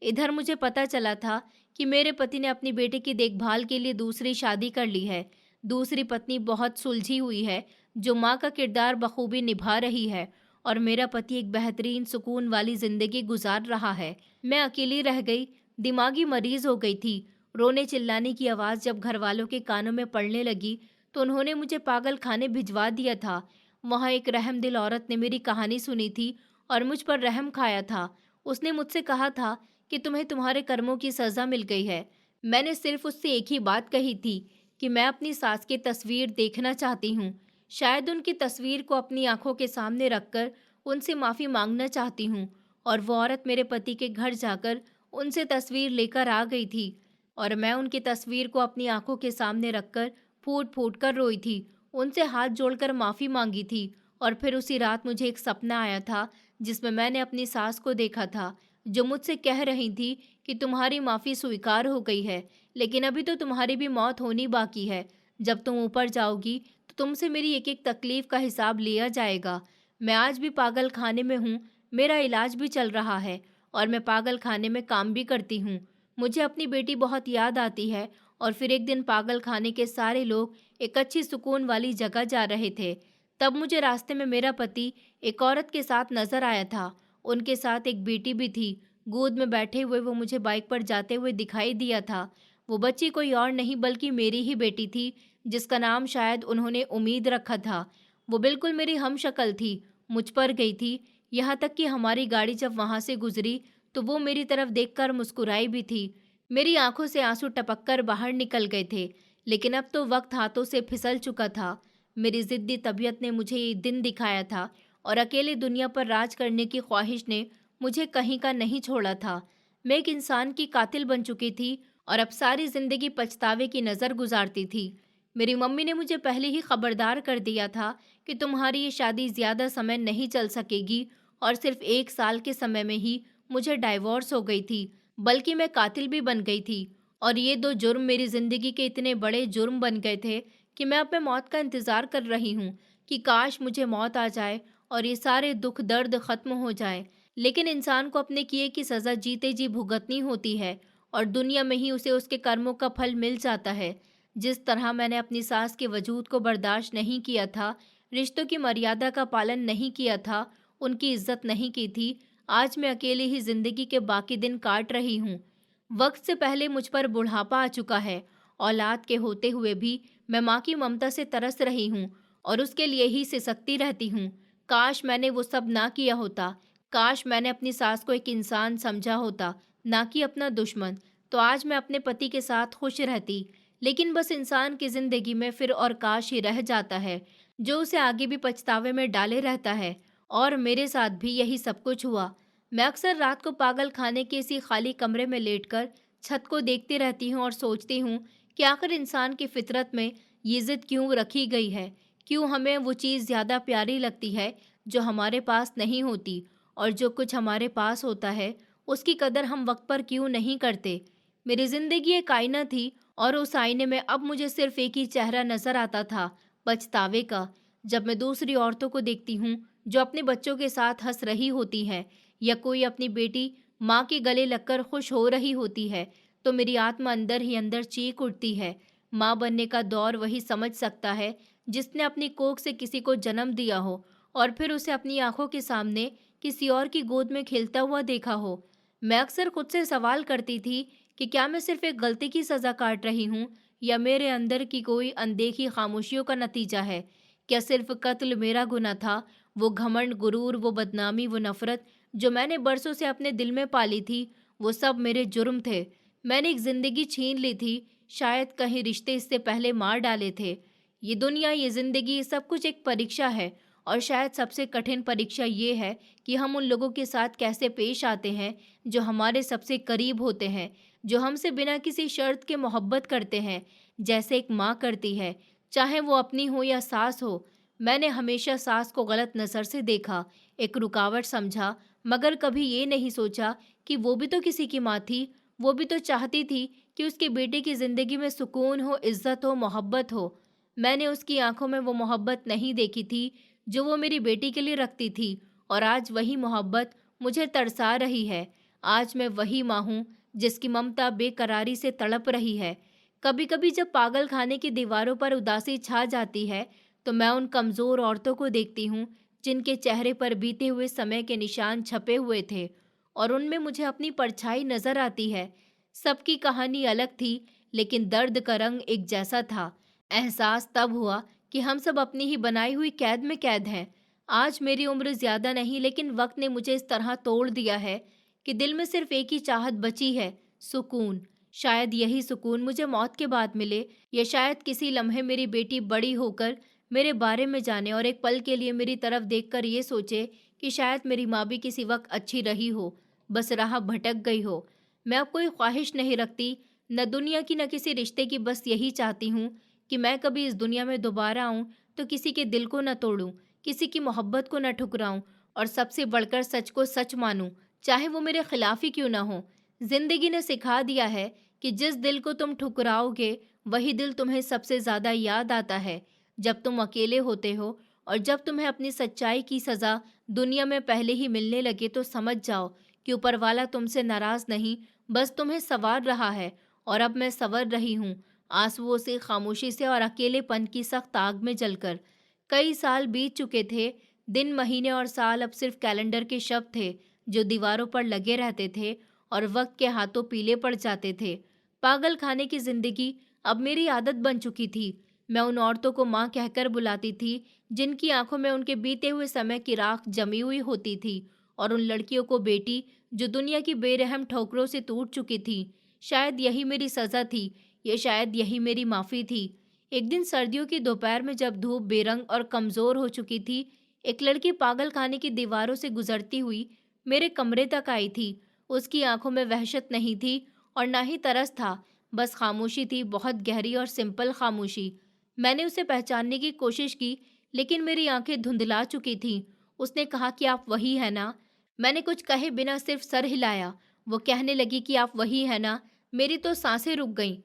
इधर मुझे पता चला था कि मेरे पति ने अपनी बेटी की देखभाल के लिए दूसरी शादी कर ली है। दूसरी पत्नी बहुत सुलझी हुई है, जो माँ का किरदार बखूबी निभा रही है, और मेरा पति एक बेहतरीन सुकून वाली जिंदगी गुजार रहा है। मैं अकेली रह गई, दिमागी मरीज हो गई थी। रोने चिल्लाने की आवाज़ जब घर वालों के कानों में पड़ने लगी, तो उन्होंने मुझे पागल खाने भिजवा दिया था। वहाँ एक रहमदिल औरत ने मेरी कहानी सुनी थी और मुझ पर रहम खाया था। उसने मुझसे कहा था कि तुम्हें तुम्हारे कर्मों की सज़ा मिल गई है। मैंने सिर्फ उससे एक ही बात कही थी कि मैं अपनी सास की तस्वीर देखना चाहती हूँ। शायद उनकी तस्वीर को अपनी आंखों के सामने रखकर उनसे माफ़ी मांगना चाहती हूँ। और वो औरत मेरे पति के घर जाकर उनसे तस्वीर लेकर आ गई थी, और मैं उनकी तस्वीर को अपनी आंखों के सामने रखकर फूट फूट कर रोई थी। उनसे हाथ जोड़कर माफ़ी मांगी थी। और फिर उसी रात मुझे एक सपना आया था जिसमें मैंने अपनी सास को देखा था, जो मुझसे कह रही थी कि तुम्हारी माफ़ी स्वीकार हो गई है, लेकिन अभी तो तुम्हारी भी मौत होनी बाकी है। जब तुम ऊपर जाओगी तो तुमसे मेरी एक-एक तकलीफ़ का हिसाब लिया जाएगा। मैं आज भी पागल खाने में हूँ, मेरा इलाज भी चल रहा है और मैं पागल खाने में काम भी करती हूँ। मुझे अपनी बेटी बहुत याद आती है और फिर एक दिन पागल खाने के सारे लोग एक अच्छी सुकून वाली जगह जा रहे थे। तब मुझे रास्ते में मेरा पति एक औरत के साथ नज़र आया था। उनके साथ एक बेटी भी थी। गोद में बैठे हुए वो मुझे बाइक पर जाते हुए दिखाई दिया था। वो बच्ची कोई और नहीं बल्कि मेरी ही बेटी थी, जिसका नाम शायद उन्होंने उम्मीद रखा था। वो बिल्कुल मेरी हमशक्ल थी, मुझ पर गई थी। यहाँ तक कि हमारी गाड़ी जब वहाँ से गुजरी तो वो मेरी तरफ देखकर मुस्कुराई भी थी। मेरी आंखों से आंसू टपक कर बाहर निकल गए थे, लेकिन अब तो वक्त हाथों से फिसल चुका था। मेरी जिद्दी तबीयत ने मुझे ये दिन दिखाया था और अकेले दुनिया पर राज करने की ख्वाहिश ने मुझे कहीं का नहीं छोड़ा था। मैं एक इंसान की कातिल बन चुकी थी और अब सारी जिंदगी पछतावे की नज़र गुजारती थी। मेरी मम्मी ने मुझे पहले ही खबरदार कर दिया था कि तुम्हारी ये शादी ज़्यादा समय नहीं चल सकेगी और सिर्फ 1 साल के समय में ही मुझे डाइवोर्स हो गई थी, बल्कि मैं कातिल भी बन गई थी। और ये दो जुर्म मेरी ज़िंदगी के इतने बड़े जुर्म बन गए थे कि मैं अब मौत का इंतज़ार कर रही हूँ कि काश मुझे मौत आ जाए और ये सारे दुख दर्द ख़त्म हो जाए। लेकिन इंसान को अपने किए की सज़ा जीते जी भुगतनी होती है और दुनिया में ही उसे उसके कर्मों का फल मिल जाता है। जिस तरह मैंने अपनी सास के वजूद को बर्दाश्त नहीं किया था, रिश्तों की मर्यादा का पालन नहीं किया था, उनकी इज्जत नहीं की थी, आज मैं अकेले ही ज़िंदगी के बाकी दिन काट रही हूँ। वक्त से पहले मुझ पर बुढ़ापा आ चुका है। औलाद के होते हुए भी मैं माँ की ममता से तरस रही हूँ और उसके लिए ही सिसकती रहती हूँ। काश मैंने वो सब ना किया होता। काश मैंने अपनी सास को एक इंसान समझा होता, ना कि अपना दुश्मन। तो आज मैं अपने पति के साथ खुश रहती। लेकिन बस इंसान की ज़िंदगी में फिर और काश ही रह जाता है, जो उसे आगे भी पछतावे में डाले रहता है। और मेरे साथ भी यही सब कुछ हुआ। मैं अक्सर रात को पागल खाने के इसी खाली कमरे में लेटकर छत को देखती रहती हूँ और सोचती हूँ कि आखिर इंसान की फितरत में ये जिद क्यों रखी गई है। क्यों हमें वो चीज़ ज़्यादा प्यारी लगती है जो हमारे पास नहीं होती, और जो कुछ हमारे पास होता है उसकी कदर हम वक्त पर क्यों नहीं करते। मेरी ज़िंदगी एक आईना थी और उस आईने में अब मुझे सिर्फ एक ही चेहरा नज़र आता था, पछतावे का। जब मैं दूसरी औरतों को देखती हूँ जो अपने बच्चों के साथ हंस रही होती हैं या कोई अपनी बेटी माँ के गले लगकर खुश हो रही होती है, तो मेरी आत्मा अंदर ही अंदर चीख उठती है। माँ बनने का दौर वही समझ सकता है जिसने अपनी कोख से किसी को जन्म दिया हो और फिर उसे अपनी आंखों के सामने किसी और की गोद में खेलता हुआ देखा हो। मैं अक्सर खुद से सवाल करती थी कि क्या मैं सिर्फ एक गलती की सज़ा काट रही हूँ या मेरे अंदर की कोई अनदेखी खामोशियों का नतीजा है। क्या सिर्फ कत्ल मेरा गुनाह था? वो घमंड, गुरूर, वो बदनामी, वो नफ़रत जो मैंने बरसों से अपने दिल में पाली थी, वो सब मेरे जुर्म थे। मैंने एक ज़िंदगी छीन ली थी, शायद कहीं रिश्ते इससे पहले मार डाले थे। ये दुनिया, ये ज़िंदगी, ये सब कुछ एक परीक्षा है और शायद सबसे कठिन परीक्षा ये है कि हम उन लोगों के साथ कैसे पेश आते हैं जो हमारे सबसे करीब होते हैं, जो हमसे बिना किसी शर्त के मोहब्बत करते हैं, जैसे एक माँ करती है, चाहे वो अपनी हो या सास हो। मैंने हमेशा सास को गलत नज़र से देखा, एक रुकावट समझा, मगर कभी ये नहीं सोचा कि वो भी तो किसी की माँ थी। वो भी तो चाहती थी कि उसके बेटे की ज़िंदगी में सुकून हो, इज्जत हो, मोहब्बत हो। मैंने उसकी आंखों में वो मोहब्बत नहीं देखी थी जो वो मेरी बेटी के लिए रखती थी, और आज वही मोहब्बत मुझे तरसा रही है। आज मैं वही माँ हूँ जिसकी ममता बेकरारी से तड़प रही है। कभी कभी जब पागल खाने की दीवारों पर उदासी छा जाती है तो मैं उन कमज़ोर औरतों को देखती हूँ जिनके चेहरे पर बीते हुए समय के निशान छपे हुए थे, और उनमें मुझे अपनी परछाई नजर आती है। सबकी कहानी अलग थी, लेकिन दर्द का रंग एक जैसा था। एहसास तब हुआ कि हम सब अपनी ही बनाई हुई कैद में कैद हैं। आज मेरी उम्र ज्यादा नहीं, लेकिन वक्त ने मुझे इस तरह तोड़ दिया है कि दिल में सिर्फ एक ही चाहत बची है, सुकून। शायद यही सुकून मुझे मौत के बाद मिले, या शायद किसी लम्हे मेरी बेटी बड़ी होकर मेरे बारे में जाने और एक पल के लिए मेरी तरफ देखकर ये सोचे कि शायद मेरी माँ भी किसी वक्त अच्छी रही हो, बस राह भटक गई हो। मैं अब कोई ख्वाहिश नहीं रखती, न दुनिया की न किसी रिश्ते की, बस यही चाहती हूँ कि मैं कभी इस दुनिया में दोबारा आऊँ तो किसी के दिल को न तोड़ूं, किसी की मोहब्बत को न ठुकराऊं, और सबसे बढ़कर सच को सच मानूं, चाहे वो मेरे खिलाफ ही क्यों ना हो। जिंदगी ने सिखा दिया है कि जिस दिल को तुम ठुकराओगे वही दिल तुम्हें सबसे ज्यादा याद आता है जब तुम अकेले होते हो। और जब तुम्हें अपनी सच्चाई की सजा दुनिया में पहले ही मिलने लगे तो समझ जाओ कि ऊपर वाला तुमसे नाराज नहीं, बस तुम्हें संवार रहा है। और अब मैं संवर रही हूँ, आंसुओं से, खामोशी से और अकेलेपन की सख्त आग में जलकर। कई साल बीत चुके थे, दिन, महीने और साल अब सिर्फ कैलेंडर के शब्द थे जो दीवारों पर लगे रहते थे और वक्त के हाथों पीले पड़ जाते थे। पागल खाने की जिंदगी अब मेरी आदत बन चुकी थी। मैं उन औरतों को माँ कहकर बुलाती थी जिनकी आंखों में उनके बीते हुए समय की राख जमी हुई होती थी, और उन लड़कियों को बेटी जो दुनिया की बेरहम ठोकरों से टूट चुकी थी। शायद यही मेरी सजा थी, ये शायद यही मेरी माफी थी। एक दिन सर्दियों की दोपहर में जब धूप बेरंग और कमजोर हो चुकी थी, एक लड़की पागल खाने की दीवारों से गुजरती हुई मेरे कमरे तक आई थी। उसकी आंखों में वहशत नहीं थी और ना ही तरस था, बस खामोशी थी, बहुत गहरी और सिंपल खामोशी। मैंने उसे पहचानने की कोशिश की, लेकिन मेरी आंखें धुंधला चुकी थीं। उसने कहा कि आप वही है ना? मैंने कुछ कहे बिना सिर्फ सर हिलाया। वो कहने लगी कि आप वही है ना? मेरी तो सांसें रुक गईं।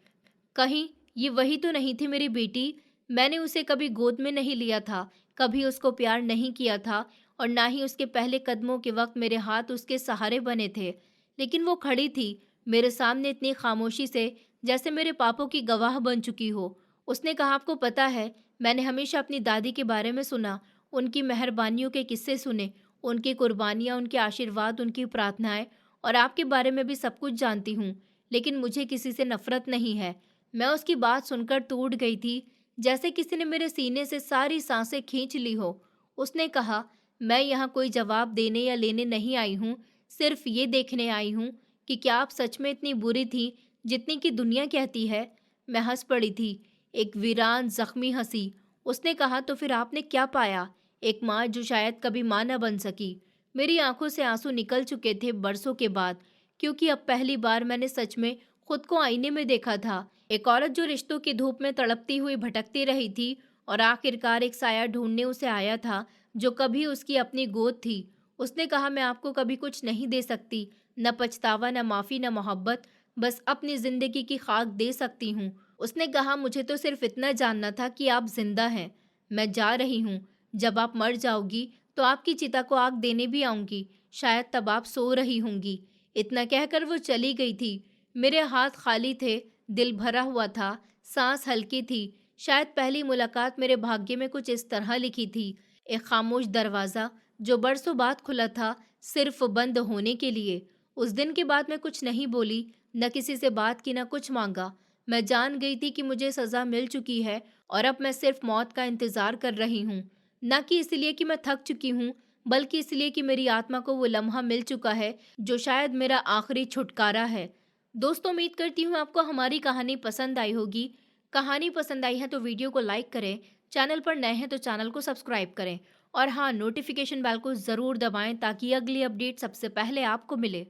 कहीं ये वही तो नहीं थी मेरी बेटी? मैंने उसे कभी गोद में नहीं लिया था, कभी उसको प्यार नहीं किया था, और ना ही उसके पहले कदमों के वक्त मेरे हाथ उसके सहारे बने थे। लेकिन वो खड़ी थी मेरे सामने इतनी खामोशी से जैसे मेरे पापों की गवाह बन चुकी हो। उसने कहा, आपको पता है, मैंने हमेशा अपनी दादी के बारे में सुना, उनकी मेहरबानियों के किस्से सुने, उनकी कुर्बानियाँ, उनके आशीर्वाद, उनकी प्रार्थनाएं, और आपके बारे में भी सब कुछ जानती हूँ। लेकिन मुझे किसी से नफरत नहीं है। मैं उसकी बात सुनकर टूट गई थी, जैसे किसी ने मेरे सीने से सारी सांसें खींच ली हो। उसने कहा, मैं यहाँ कोई जवाब देने या लेने नहीं आई हूँ, सिर्फ ये देखने आई हूँ कि क्या आप सच में इतनी बुरी थी जितनी कि दुनिया कहती है। मैं हंस पड़ी थी, एक वीरान जख्मी हंसी। उसने कहा, तो फिर आपने क्या पाया? एक माँ जो शायद कभी माँ न बन सकी। मेरी आंखों से आंसू निकल चुके थे बरसों के बाद, क्योंकि अब पहली बार मैंने सच में खुद को आईने में देखा था। एक औरत जो रिश्तों की धूप में तड़पती हुई भटकती रही थी, और आखिरकार एक साया ढूंढने उसे आया था जो कभी उसकी अपनी गोद थी। उसने कहा, मैं आपको कभी कुछ नहीं दे सकती, न पछतावा, न माफ़ी, न मोहब्बत, बस अपनी ज़िंदगी की खाक दे सकती हूँ। उसने कहा, मुझे तो सिर्फ इतना जानना था कि आप जिंदा हैं। मैं जा रही हूँ। जब आप मर जाओगी तो आपकी चिता को आग देने भी आऊँगी। शायद तब आप सो रही होंगी। इतना कहकर वो चली गई थी। मेरे हाथ खाली थे, दिल भरा हुआ था, सांस हल्की थी। शायद पहली मुलाकात मेरे भाग्य में कुछ इस तरह लिखी थी। एक खामोश दरवाज़ा जो बरसों बाद खुला था, सिर्फ बंद होने के लिए। उस दिन के बाद मैं कुछ नहीं बोली, न किसी से बात की, न कुछ मांगा। मैं जान गई थी कि मुझे सज़ा मिल चुकी है और अब मैं सिर्फ मौत का इंतज़ार कर रही हूँ। न कि इसलिए कि मैं थक चुकी हूँ, बल्कि इसलिए कि मेरी आत्मा को वो लम्हा मिल चुका है जो शायद मेरा आखिरी छुटकारा है। दोस्तों, उम्मीद करती हूँ आपको हमारी कहानी पसंद आई होगी। कहानी पसंद आई है तो वीडियो को लाइक करें, चैनल पर नए हैं तो चैनल को सब्सक्राइब करें, और हाँ, नोटिफिकेशन बेल को ज़रूर दबाएं ताकि अगली अपडेट सबसे पहले आपको मिले।